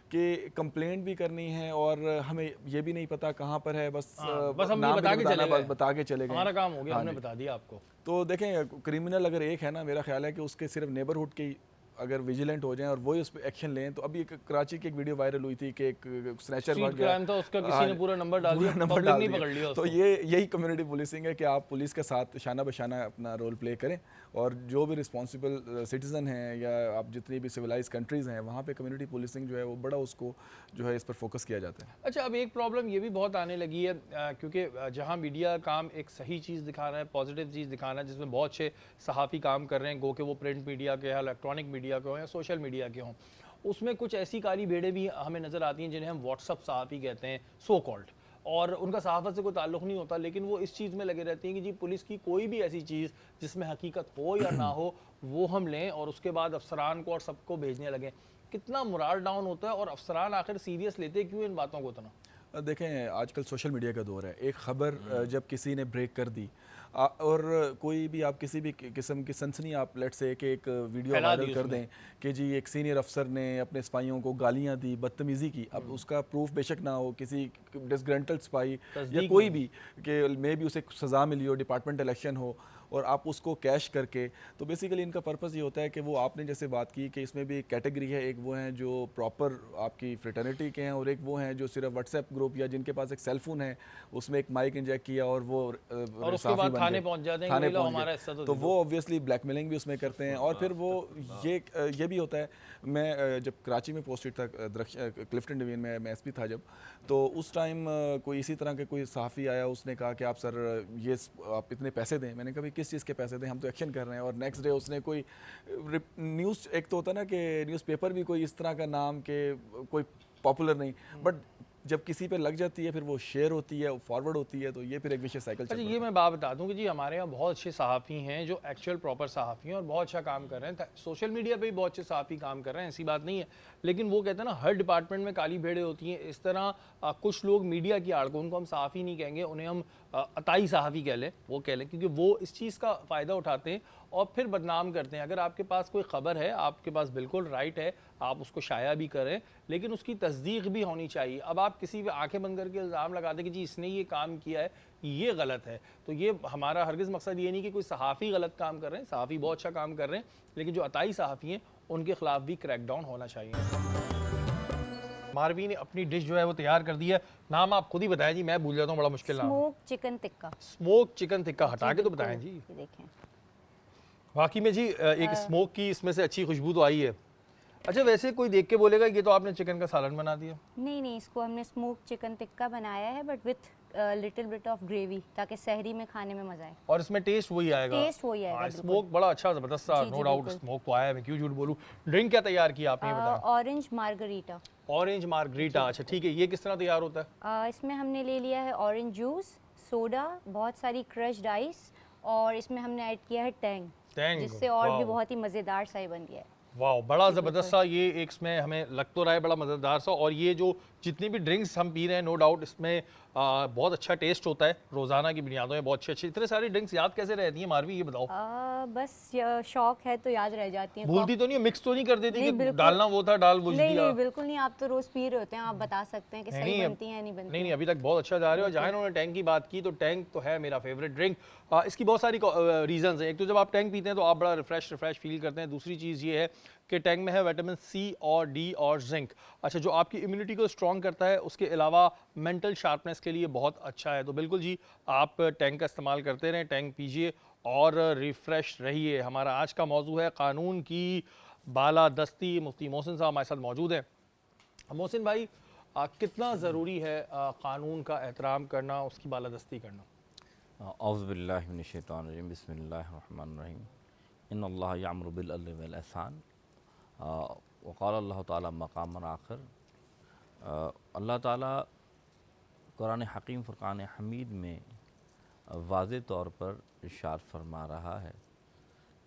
Speaker 4: कि कंप्लेंट भी करनी है और हमें ये भी नहीं पता कहाँ पर है, बस
Speaker 1: बस हम
Speaker 4: नाम
Speaker 1: बता
Speaker 4: भी
Speaker 1: के चले
Speaker 4: बताना,
Speaker 1: गए,
Speaker 4: बता के चले गए,
Speaker 1: हमारा काम हो गया,
Speaker 4: हाँ
Speaker 1: हमने
Speaker 4: जी।
Speaker 1: बता दिया आपको।
Speaker 4: तो देखें, क्रिमिनल अगर एक है ना, मेरा ख्याल है कि उसके सिर्फ नेबरहुड के अगर विजिलेंट हो जाएं और वही उस पर एक्शन लें। तो अभी एक कराची की एक वीडियो वायरल हुई थी कि एक स्नैचर
Speaker 1: स्ट्रीट
Speaker 4: भाग गया,
Speaker 1: क्राइम था उसका, किसी
Speaker 4: हाँ,
Speaker 1: ने पूरा नंबर डाल दिया,
Speaker 4: नंबर
Speaker 1: पब्लिक
Speaker 4: डाल
Speaker 1: नहीं
Speaker 4: दिया।
Speaker 1: पकड़ लिया
Speaker 4: तो
Speaker 1: उसको।
Speaker 4: यही कम्युनिटी पुलिसिंग है कि आप पुलिस के साथ शाना बशाना अपना रोल प्ले करें, और जो भी रिस्पॉन्सिबल सिटीज़न हैं या आप जितनी भी सिविलाइज कंट्रीज़ हैं, वहाँ पे कम्युनिटी पुलिसिंग जो है वो बड़ा उसको जो है इस पर फोकस किया जाता है।
Speaker 1: अच्छा, अब एक प्रॉब्लम ये भी बहुत आने लगी है, क्योंकि जहाँ मीडिया काम एक सही चीज़ दिखा रहा है, पॉजिटिव चीज़ दिखा रहा है, जिसमें बहुत अच्छे सहाफ़ी काम कर रहे हैं, गो के वो प्रिंट मीडिया के या इलेक्ट्रॉनिक मीडिया के हों या सोशल मीडिया के हों, उसमें कुछ ऐसी काली भेड़ें भी हमें नज़र आती हैं जिन्हें हम व्हाट्सअप सहाफ़ी कहते हैं, सो कॉल्ड, और उनका सहाफ़त से कोई ताल्लुक़ नहीं होता, लेकिन वो इस चीज़ में लगे रहती हैं कि जी पुलिस की कोई भी ऐसी चीज़ जिसमें हकीकत हो या ना हो वो हम लें और उसके बाद अफसरान को और सबको भेजने लगें। कितना मोराल डाउन होता है, और अफसरान आखिर सीरियस लेते क्यों इन बातों को इतना?
Speaker 4: देखें, आजकल सोशल मीडिया का दौर है, एक ख़बर जब किसी ने ब्रेक कर दी और कोई भी आप किसी भी किस्म की सनसनी आप लेट से कि एक वीडियो
Speaker 1: फैला दी
Speaker 4: वायरल कर
Speaker 1: उसमें।
Speaker 4: दें कि जी एक सीनियर अफसर ने अपने सिपाहियों को गालियां दी, बदतमीज़ी की, अब उसका प्रूफ बेशक ना हो, किसी डिसग्रंटल सिपाही या
Speaker 1: तस्दीक
Speaker 4: कोई
Speaker 1: नहीं।
Speaker 4: भी कि मे भी उसे सज़ा मिली हो, डिपार्टमेंट इलेक्शन हो, और आप उसको कैश करके, तो बेसिकली इनका पर्पस ये होता है कि वो आपने जैसे बात की कि इसमें भी एक कैटेगरी है, एक वो हैं जो प्रॉपर आपकी फ्रेटर्निटी के हैं और एक वो हैं जो सिर्फ व्हाट्सएप ग्रुप या जिनके पास एक सेल फोन है, उसमें एक माइक इंजेक्ट किया और वो
Speaker 1: और उसके बाद थाने पहुंच जाते हैं कि
Speaker 4: थाने
Speaker 1: लो
Speaker 4: पहुंच
Speaker 1: हमारा
Speaker 4: गए।
Speaker 1: हिस्सा तो
Speaker 4: तो
Speaker 1: दे
Speaker 4: वो ऑब्वियसली ब्लैकमेलिंग भी उसमें करते हैं। और फिर वो ये भी होता है, मैं जब कराची में पोस्टेड था, क्लिफ्टन डिवीजन में मैं एसपी था जब, तो उस टाइम कोई इसी तरह के कोई सहाफ़ी आया, उसने कहा कि आप सर ये आप इतने पैसे दें। मैंने कहा भाई किस चीज़ के पैसे दें, हम तो एक्शन कर रहे हैं। और नेक्स्ट डे उसने कोई न्यूज़, एक तो होता है ना कि न्यूज़पेपर भी कोई इस तरह का नाम के कोई पॉपुलर नहीं, बट जब किसी पे लग जाती है फिर वो शेयर होती है, फॉरवर्ड होती है, तो ये फिर एक विशेष साइकिल
Speaker 1: अच्छा,
Speaker 4: चल
Speaker 1: ये
Speaker 4: पड़ता है।
Speaker 1: मैं बात बता दूं कि जी हमारे यहाँ बहुत अच्छे सहाफ़ी हैं जो एक्चुअल प्रॉपर सहाफ़ी हैं और बहुत अच्छा काम कर रहे हैं। सोशल मीडिया पे भी बहुत अच्छे सहाफ़ी काम कर रहे हैं, ऐसी बात नहीं है, लेकिन वो कहते हैं ना हर डिपार्टमेंट में काली भेड़ें होती हैं। इस तरह कुछ लोग मीडिया की आड़ को, उनको हम सहाफ़ी नहीं कहेंगे, उन्हें हम अताई सहाफ़ी कह लें, वो कह लें, क्योंकि वो इस चीज़ का फ़ायदा उठाते हैं और फिर बदनाम करते हैं। अगर आपके पास कोई ख़बर है, आपके पास बिल्कुल राइट है, आप उसको शाया भी करें, लेकिन उसकी तस्दीक भी होनी चाहिए। अब आप किसी पे आंखें बंद करके इल्ज़ाम लगा दें कि जी इसने ये काम किया है, ये गलत है, तो ये हमारा हरगिज़ मकसद ये नहीं कि कोई सहाफ़ी गलत काम कर रहे हैं, सहाफ़ी बहुत अच्छा काम कर रहे हैं, लेकिन जो अताई सहाफ़ी हैं उनके ख़िलाफ़ भी क्रैकडाउन होना चाहिए। मारवी ने अपनी डिश जो है वो तैयार कर दी है, नाम आप खुद ही बताएं जी, मैं भूल जाता हूँ, बड़ा मुश्किल नाम।
Speaker 3: Smoke chicken tikka.
Speaker 1: Smoke chicken tikka, हटा के तो
Speaker 3: बिल्कुल,
Speaker 1: बताएं जी।
Speaker 3: ये देखें।
Speaker 1: वाकई में जी एक स्मोक की इसमें से अच्छी खुशबू तो आई है। अच्छा, वैसे कोई देख के बोलेगा ये तो आपने चिकन का सालन बना दिया।
Speaker 3: नहीं नहीं, इसको हमने स्मोक चिकन टिक्का बनाया है, but with little bit of gravy, ताकि सहरी में खाने में मजा आए।
Speaker 1: और इसमें टेस्ट वही आएगा।
Speaker 3: टेस्ट वही आएगा, बिल्कुल।
Speaker 1: स्मोक बड़ा अच्छा ज़बरदस्त सा,
Speaker 3: जी,
Speaker 1: नो
Speaker 3: जी,
Speaker 1: डाउट
Speaker 3: बिल्कुल।
Speaker 1: स्मोक तो आया है, मैं क्यों झूठ बोलूँ। ड्रिंक क्या तैयार किया आपने, ये बताया।
Speaker 3: Orange margarita.
Speaker 1: ऑरेंज मार्गरीटा, अच्छा ठीक है, ये किस तरह तैयार होता है?
Speaker 3: इसमें हमने ले लिया है ऑरेंज जूस, सोडा, बहुत सारी क्रश्ड आइस, और इसमें हमने ऐड किया है टैंग,
Speaker 1: टैंग,
Speaker 3: जिससे और भी
Speaker 1: वाओ।
Speaker 3: बहुत ही मज़ेदार सा ये बन गया है।
Speaker 1: वाह, बड़ा ज़बरदस्त सा ये एक इसमें हमें लग तो रहा है बड़ा मज़ेदार सा। और ये जो जितनी भी ड्रिंक्स हम पी रहे हैं, नो डाउट इसमें बहुत अच्छा टेस्ट होता है, रोज़ाना की बुनियादों में बहुत अच्छी इतने सारी ड्रिंक्स याद कैसे रहती हैं मारवी, ये बताओ।
Speaker 3: बस शौक है तो याद रह जाती हैं।
Speaker 1: भूलती तो नहीं, मिक्स तो नहीं कर देती
Speaker 3: नहीं,
Speaker 1: कि
Speaker 3: बिल्कुल।
Speaker 1: डालना वो था, डाल बुझ
Speaker 3: नहीं
Speaker 1: दिया?
Speaker 3: नहीं, बिल्कुल नहीं, आप तो रोज़ पी रहे होते हैं, आप बता सकते हैं कि सही
Speaker 1: नहीं,
Speaker 3: बनती है या नहीं बनती
Speaker 1: नहीं नहीं,
Speaker 3: है।
Speaker 1: अभी तक बहुत अच्छा जा रहे हो। जहाँ इन्होंने टैंक की बात की, तो टैंक तो है मेरा फेवरेट ड्रिंक। इसकी बहुत सारी रीजंस हैं। एक तो जब आप टैंक पीते हैं तो आप बड़ा रिफ्रेश फील करते हैं। दूसरी चीज़ ये है कि टैंक में है विटामिन सी और डी और जिंक, अच्छा, जो आपकी इम्यूनिटी को स्ट्रॉन्ग करता है। उसके अलावा मेंटल शार्पनेस के लिए बहुत अच्छा है। तो बिल्कुल जी, आप टैंक का इस्तेमाल करते रहें, टैंक पीजिए और रिफ़्रेश रहिए। हमारा आज का मौजू है कानून की बालादस्ती। मुफ्ती मोहसिन साहब हमारे साथ मौजूद हैं। मोहसिन भाई, कितना ज़रूरी है कानून का एहतराम करना, उसकी बालादस्ती करना?
Speaker 5: औज़ुबिल्लाहि मिनश्शैतानिर्रजीम बिस्मिल्लाहिर्रहमानिर्रहीम इन्नल्लाह यअमुरु बिल अदल वल ihsan व क़ाला अल्लाह ताला मक़ामन आखिर। अल्लाह ताला कुरान हकीम फ़ुरक़ान हमीद में वाज़े तौर पर इरशाद फरमा रहा है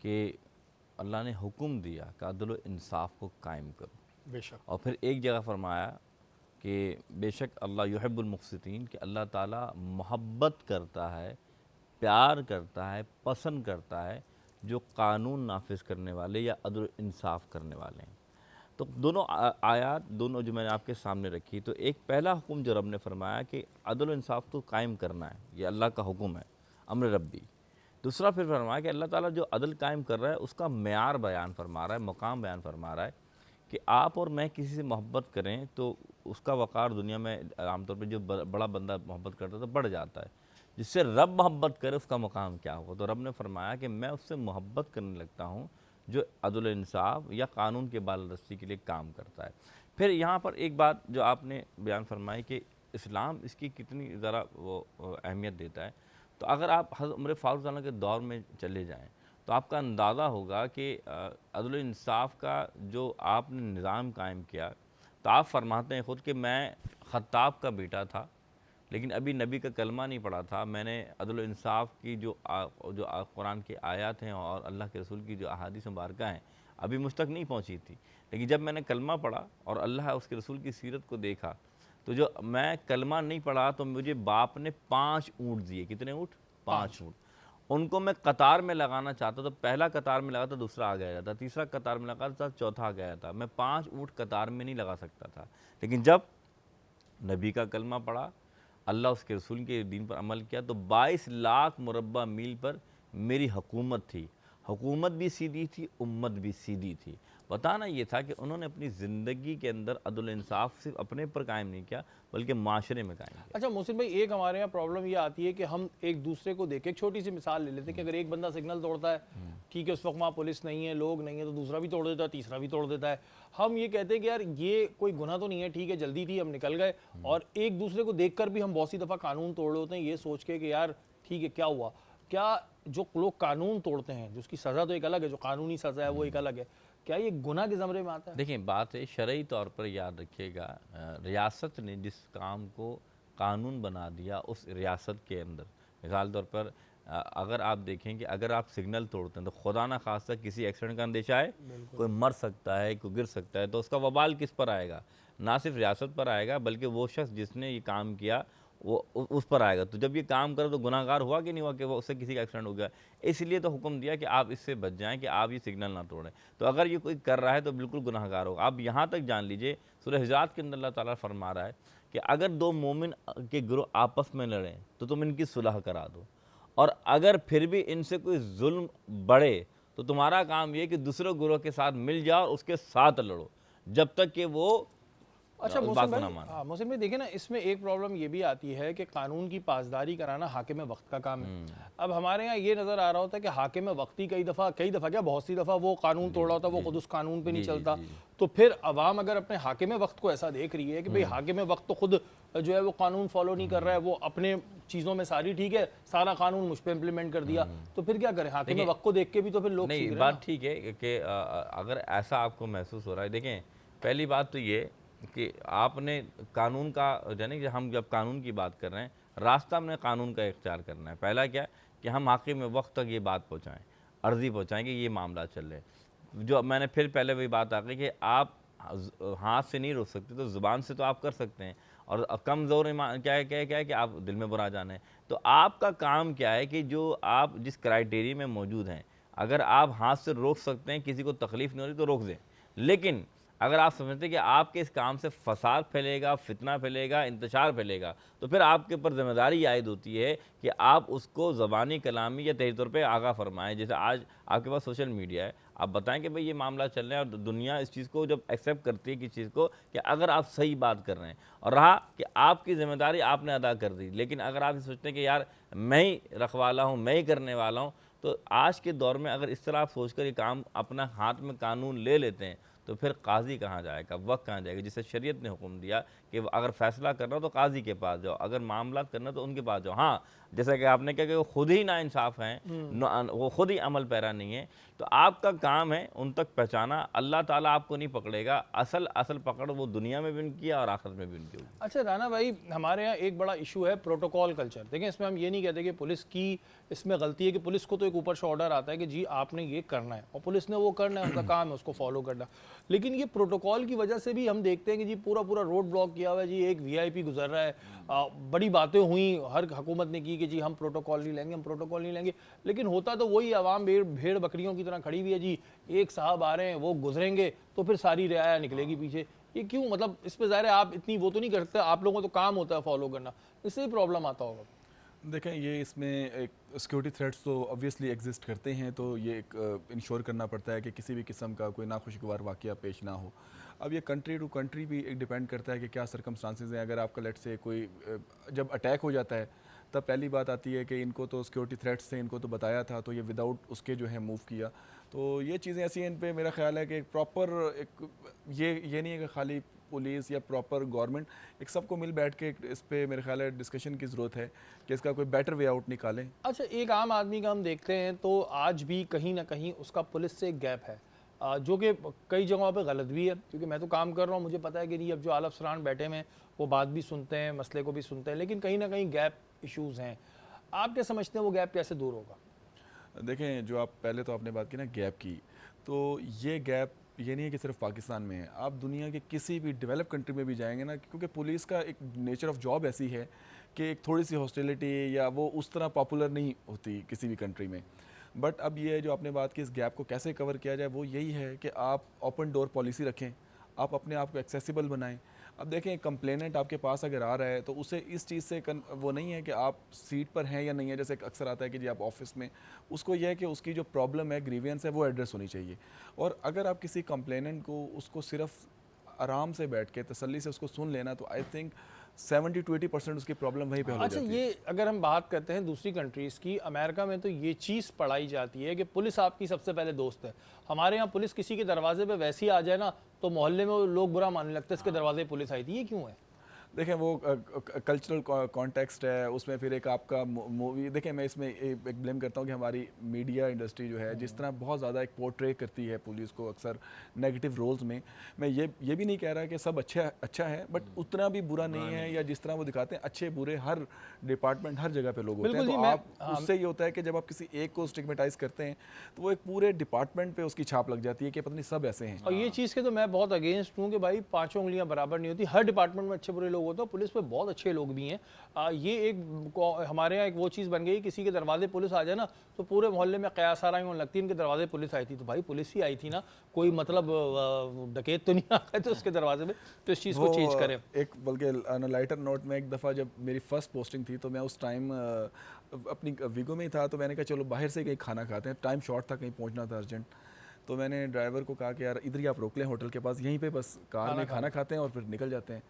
Speaker 5: कि अल्लाह ने हुक्म दिया कि अदल व इंसाफ़ को कायम करो,
Speaker 1: बेशक।
Speaker 5: और फिर एक जगह फरमाया कि बेशक अल्लाह युहिब्बुल मुक़सितीन, कि अल्लाह ताला मोहब्बत करता है, प्यार करता है, पसंद करता है जो कानून नाफिज करने वाले या अदल इंसाफ़ करने वाले हैं। तो दोनों आयात दोनों जो मैंने आपके सामने रखी, तो एक पहला हुक्म जो रब ने फरमाया कि अदल इंसाफ़ को कायम करना है, ये अल्लाह का हुक्म है, अम्र रब्बी। दूसरा फिर फरमाया कि अल्लाह ताला जो अदल कायम कर रहा है उसका मेयार बयान फरमा रहा है, मकाम बयान फरमा रहा है कि आप और मैं किसी से मोहब्बत करें तो उसका वक़ार दुनिया में आमतौर पर जो बड़ा बंदा मोहब्बत करता है तो बढ़ जाता है। जिससे रब मोहब्बत करे उसका मकाम क्या होगा, तो रब ने फरमाया कि मैं उससे मोहब्बत करने लगता हूँ जो अदल इंसाफ़ या कानून के बालदस्ती के लिए काम करता है। फिर यहाँ पर एक बात जो आपने बयान फरमाई कि इस्लाम इसकी कितनी ज़रा वो अहमियत देता है, तो अगर आप हज़रत उमर फ़ारूक रज़ियल्लाहु अन्हु के दौर में चले जाएँ तो आपका अंदाज़ा होगा कि अदल इंसाफ़ का जो आपने निज़ाम कायम किया, तो आप फरमाते हैं ख़ुद कि मैं ख़त्ताब का बेटा था लेकिन अभी नबी का कलमा नहीं पढ़ा था। मैंने अदल इंसाफ़ की जो कुरान की आयत हैं और अल्लाह के रसूल की जो अहादीस मुबारका हैं अभी मुझ तक नहीं पहुँची थी, लेकिन जब मैंने कलमा पढ़ा और अल्लाह उसके रसूल की सीरत को देखा, तो जो मैं कलमा नहीं पढ़ा तो मुझे बाप ने 5 ऊँट दिए। कितने ऊँट? 5 ऊँट। उनको मैं कतार में लगाना चाहता तो पहला कतार में लगा था, दूसरा आ गया था, तीसरा कतार में लगा था, चौथा आ गया था। मैं 5 ऊँट कतार में नहीं लगा सकता था। लेकिन जब नबी का कलमा पढ़ा, अल्लाह उसके रसूल के दीन पर अमल किया, तो 22 लाख मुरब्बा मील पर मेरी हुकूमत थी। हुकूमत भी सीधी थी, उम्मत भी सीधी थी। बताना ये था कि उन्होंने अपनी ज़िंदगी के अंदर अदल इंसाफ़ सिर्फ अपने पर कायम नहीं किया बल्कि माशरे में कायम किया।
Speaker 1: अच्छा मोहसिन भाई, एक हमारे यहाँ प्रॉब्लम ये आती है कि हम एक दूसरे को देख के, एक छोटी सी मिसाल ले लेते हैं कि अगर एक बंदा सिग्नल तोड़ता है, ठीक है, उस वक्त वहाँ पुलिस नहीं है, लोग नहीं है, तो दूसरा भी तोड़ देता है, तीसरा भी तोड़ देता है। हम ये कहते हैं कि यार ये कोई गुनाह तो नहीं है, ठीक है, जल्दी थी, हम निकल गए, और एक दूसरे को देख कर भी हम बहुत सी दफ़ा कानून तोड़ होते हैं ये सोच के कि यार ठीक है क्या हुआ। क्या जो लोग कानून तोड़ते हैं, जिसकी सज़ा तो एक अलग है, जो कानूनी सज़ा है वो एक अलग है, क्या ये गुनाह के ज़मरे में आता है?
Speaker 5: देखिए, बात है शरई तौर पर याद रखिएगा, रियासत ने जिस काम को कानून बना दिया उस रियासत के अंदर, मिसाल तौर पर अगर आप देखें कि अगर आप सिग्नल तोड़ते हैं तो खुदा ना खास्ता किसी एक्सीडेंट का अंदेशा है, कोई मर सकता है, कोई गिर सकता है, तो उसका वबाल किस पर आएगा? ना सिर्फ रियासत पर आएगा बल्कि वो शख्स जिसने ये काम किया वो उस पर आएगा। तो जब ये काम करे तो गुनाहगार हुआ कि नहीं हुआ कि वो उससे किसी का एक्सीडेंट हो गया। इसलिए तो हुक्म दिया कि आप इससे बच जाएं कि आप ये सिग्नल ना तोड़ें। तो अगर ये कोई कर रहा है तो बिल्कुल गुनाहगार होगा। आप यहाँ तक जान लीजिए, सूरह हुजरात के अंदर अल्लाह ताला फरमा रहा है कि अगर 2 मोमिन के गिरोह आपस में लड़ें तो तुम इनकी सुलह करा दो, और अगर फिर भी इनसे कोई जुल्म बढ़े तो तुम्हारा काम ये कि दूसरे गिरोह के साथ मिल जाओ और उसके साथ लड़ो जब तक कि वो
Speaker 1: अच्छा
Speaker 5: बात
Speaker 1: मोहसिन
Speaker 5: को
Speaker 1: भाई,
Speaker 5: ना माने।
Speaker 1: हाँ मोहसिन भाई, देखिए ना, इसमें एक प्रॉब्लम ये भी आती है कि कानून की पासदारी कराना हाकिम वक्त का काम है। अब हमारे यहाँ ये नज़र आ रहा होता है कि हाकिम वक्ती कई दफ़ा क्या बहुत सी दफ़ा वो कानून तोड़ रहा होता है, वो खुद उस कानून पे नहीं चलता। तो फिर अवाम अगर अपने हाकिम वक्त को ऐसा देख रही है कि भाई हाकिम वक्त तो खुद जो है वो कानून फॉलो नहीं कर रहा है, वो अपने चीज़ों में सारी ठीक है, सारा कानून मुझ पर इम्प्लीमेंट कर दिया, तो फिर क्या करें? हाकिम वक्त को देख के भी तो फिर लोग सीख
Speaker 5: नहीं,
Speaker 1: रहे हैं
Speaker 5: बात
Speaker 1: ना।
Speaker 5: ठीक है कि अगर ऐसा आपको महसूस हो रहा है, देखें पहली बात तो ये कि आपने कानून का, यानी कि हम जब कानून की बात कर रहे हैं, रास्ता हमने कानून का इख्तियार करना है। पहला क्या कि हम हाकिम वक्त तक ये बात पहुँचाएँ, अर्ज़ी पहुँचाएँ कि ये मामला चल रहे हैं। जो मैंने फिर पहले वही बात आ गई कि आप हाथ से नहीं रोक सकते तो ज़ुबान से तो आप कर सकते हैं, और कमज़ोर ईमान क्या है कि आप दिल में बुरा जाने। तो आपका काम क्या है कि जो आप जिस क्राइटेरिया में मौजूद हैं, अगर आप हाथ से रोक सकते हैं, किसी को तकलीफ़ नहीं हो रही तो रोक दें। लेकिन अगर आप समझते हैं कि आपके इस काम से फ़साद फैलेगा, फितना फैलेगा, इंतशार फैलेगा, तो फिर आपके ऊपर ज़िम्मेदारी आयद होती है कि आप उसको ज़बानी कलामी या तहरीरी तौर पे आगाह फरमाएँ। जैसे आज आपके पास सोशल मीडिया है, आप बताएं कि भाई ये मामला चल रहा है, और दुनिया इस चीज़ को जब एक्सेप्ट करती है किस चीज़ को कि अगर आप सही बात कर रहे हैं, और रहा कि आपकी ज़िम्मेदारी आपने अदा कर दी, लेकिन अगर आप सोचते हैं कि यार मैं ही रखवाला हूँ, मैं ही करने वाला हूँ, तो आज के दौर में अगर इस तरह आप सोचकर ये काम अपना हाथ में कानून ले लेते हैं तो फिर काजी कहाँ जाएगा, वक्त कहाँ जाएगा। जिसे शरीयत ने हुक्म दिया कि अगर फैसला करना हो तो काजी के पास जाओ, अगर मामला करना तो उनके पास जाओ। हाँ, जैसा कि आपने कहा कि वो खुद ही नाइंसाफ़ हैं, वो खुद ही अमल पैरा नहीं है, तो आपका काम है उन तक पहुँचाना। अल्लाह ताला आपको नहीं पकड़ेगा, असल पकड़ वो दुनिया में भी उनकी है और आखिरत में भी उनकी होगी।
Speaker 1: अच्छा राना भाई, हमारे यहाँ एक बड़ा इशू है प्रोटोकॉल कल्चर। देखें, इसमें हम ये नहीं कहते कि पुलिस की इसमें गलती है, कि पुलिस को तो एक ऊपर से ऑर्डर आता है कि जी आपने ये करना है और पुलिस ने वो करना है, उनका काम है उसको फॉलो करना। लेकिन ये प्रोटोकॉल की वजह से भी हम देखते हैं कि जी पूरा रोड ब्लॉक किया हुआ है, जी एक वीआईपी गुजर रहा है, बड़ी बातें हुई, हर हुकूमत ने की कि जी हम प्रोटोकॉल नहीं लेंगे, हम प्रोटोकॉल नहीं लेंगे, लेकिन होता तो वही आवाम भेड़ बकरियों की तरह खड़ी हुई है। जी एक साहब आ रहे हैं, वो गुजरेंगे तो फिर सारी रियाया निकलेगी पीछे। ये क्यों? मतलब इस पे ज़ाहिर है आप इतनी वो तो नहीं करते, आप लोगों को तो काम होता है फॉलो करना, इससे भी प्रॉब्लम आता होगा।
Speaker 4: देखें, ये इसमें एक सिक्योरिटी थ्रेट्स तो ऑब्वियसली एग्जिस्ट करते हैं, तो ये एक इंश्योर करना पड़ता है कि किसी भी किस्म का कोई नाखुशगवार वाक़या पेश ना हो। अब ये कंट्री टू कंट्री भी एक डिपेंड करता है कि क्या सर्कमस्टांसेस हैं। अगर आपका लेट से कोई जब अटैक हो जाता है तब पहली बात आती है कि इनको तो सिक्योरिटी थ्रेट्स थे, इनको तो बताया था, तो ये विदाउट उसके जो है मूव किया। तो ये चीज़ें ऐसी हैं, इन पे मेरा ख्याल है कि प्रॉपर एक ये नहीं है कि खाली पुलिस या प्रॉपर गवर्नमेंट, एक सबको मिल बैठ के इस पे मेरे ख्याल है डिस्कशन की ज़रूरत है कि इसका कोई बेटर वे आउट निकालें।
Speaker 1: अच्छा, एक आम आदमी का हम देखते हैं तो आज भी कहीं ना कहीं उसका पुलिस से एक गैप है, जो कि कई जगहों पे गलत भी है, क्योंकि मैं तो काम कर रहा हूँ, मुझे पता है कि नहीं, अब जो आला अफसरान बैठे हैं वो बात भी सुनते हैं, मसले को भी सुनते हैं, लेकिन कहीं ना कहीं गैप इश्यूज़ हैं। आप क्या समझते हैं वो गैप कैसे दूर होगा?
Speaker 4: देखें, जो आप पहले तो आपने बात की ना गैप की, तो ये गैप ये नहीं है कि सिर्फ पाकिस्तान में है, आप दुनिया के किसी भी डेवलप कंट्री में भी जाएंगे ना, क्योंकि पुलिस का एक नेचर ऑफ जॉब ऐसी है कि एक थोड़ी सी हॉस्टिलिटी या वो उस तरह पॉपुलर नहीं होती किसी भी कंट्री में। बट अब ये जो आपने बात की, इस गैप को कैसे कवर किया जाए, वो यही है कि आप ओपन डोर पॉलिसी रखें, आप अपने आप को एक्सेसिबल बनाएं। अब देखें, कंप्लेनेंट आपके पास अगर आ रहा है तो उसे इस चीज़ से वो नहीं है कि आप सीट पर हैं या नहीं है, जैसे अक्सर आता है कि जी आप ऑफिस में, उसको यह है कि उसकी जो प्रॉब्लम है, ग्रीवियंस है, वो एड्रेस होनी चाहिए। और अगर आप किसी कंप्लेनेंट को उसको सिर्फ आराम से बैठ के तसल्ली से उसको सुन लेना, तो आई थिंक 70 to 80% उसकी प्रॉब्लम वहीं पे हल हो
Speaker 1: अच्छा,
Speaker 4: जाती है।
Speaker 1: ये अगर हम बात करते हैं दूसरी कंट्रीज़ की, अमेरिका में तो ये चीज़ पढ़ाई जाती है कि पुलिस आपकी सबसे पहले दोस्त है। हमारे यहाँ पुलिस किसी के दरवाजे पे वैसे ही आ जाए ना तो मोहल्ले में लोग बुरा मानने लगते हैं, इसके दरवाजे पे पुलिस आई थी। ये क्यों है?
Speaker 4: देखें, वो कल्चरल कॉन्टेक्स्ट है, उसमें फिर एक आपका मूवी, देखें मैं इसमें एक ब्लेम करता हूँ कि हमारी मीडिया इंडस्ट्री जो है जिस तरह बहुत ज़्यादा एक पोर्ट्रे करती है पुलिस को अक्सर नेगेटिव रोल्स में। मैं ये भी नहीं कह रहा कि सब अच्छा है, बट उतना भी बुरा नहीं है, या जिस तरह वो दिखाते हैं अच्छे बुरे हर डिपार्टमेंट हर जगह पे लोग होते हैं। तो आप उससे ये होता है कि जब आप किसी एक को स्टिग्मेटाइज करते हैं तो वो एक पूरे डिपार्टमेंट पे उसकी छाप लग जाती है कि पता नहीं सब ऐसे हैं।
Speaker 1: और ये चीज़ के तो मैं बहुत अगेंस्ट हूँ कि भाई पांचों उंगलियां बराबर नहीं होती, हर डिपार्टमेंट में अच्छे बुरे लोग होते हैं, पुलिस में बहुत अच्छे लोग भी हैं। ये एक हमारे यहाँ एक वो चीज़ बन गई, किसी के दरवाजे पुलिस आ जाए ना तो पूरे मोहल्ले में कयास आ रही होने लगती है, इनके दरवाजे पुलिस आई थी। तो भाई पुलिस ही आई थी ना, कोई मतलब डकैत तो नहीं आ गए तो उसके दरवाजे में, तो इस चीज़ को चेंज करें।
Speaker 4: एक बल्कि लाइटर नोट में, एक दफ़ा जब मेरी फर्स्ट पोस्टिंग थी तो मैं उस टाइम अपनी वीगो में ही था, तो मैंने कहा चलो बाहर से कहीं खाना खाते हैं, टाइम शॉर्ट था, कहीं पहुंचना था अर्जेंट। तो मैंने ड्राइवर को कहा कि यार इधर ही आप रोक लें होटल के पास, यहीं पे बस कार में खाना खाते हैं और फिर निकल जाते हैं।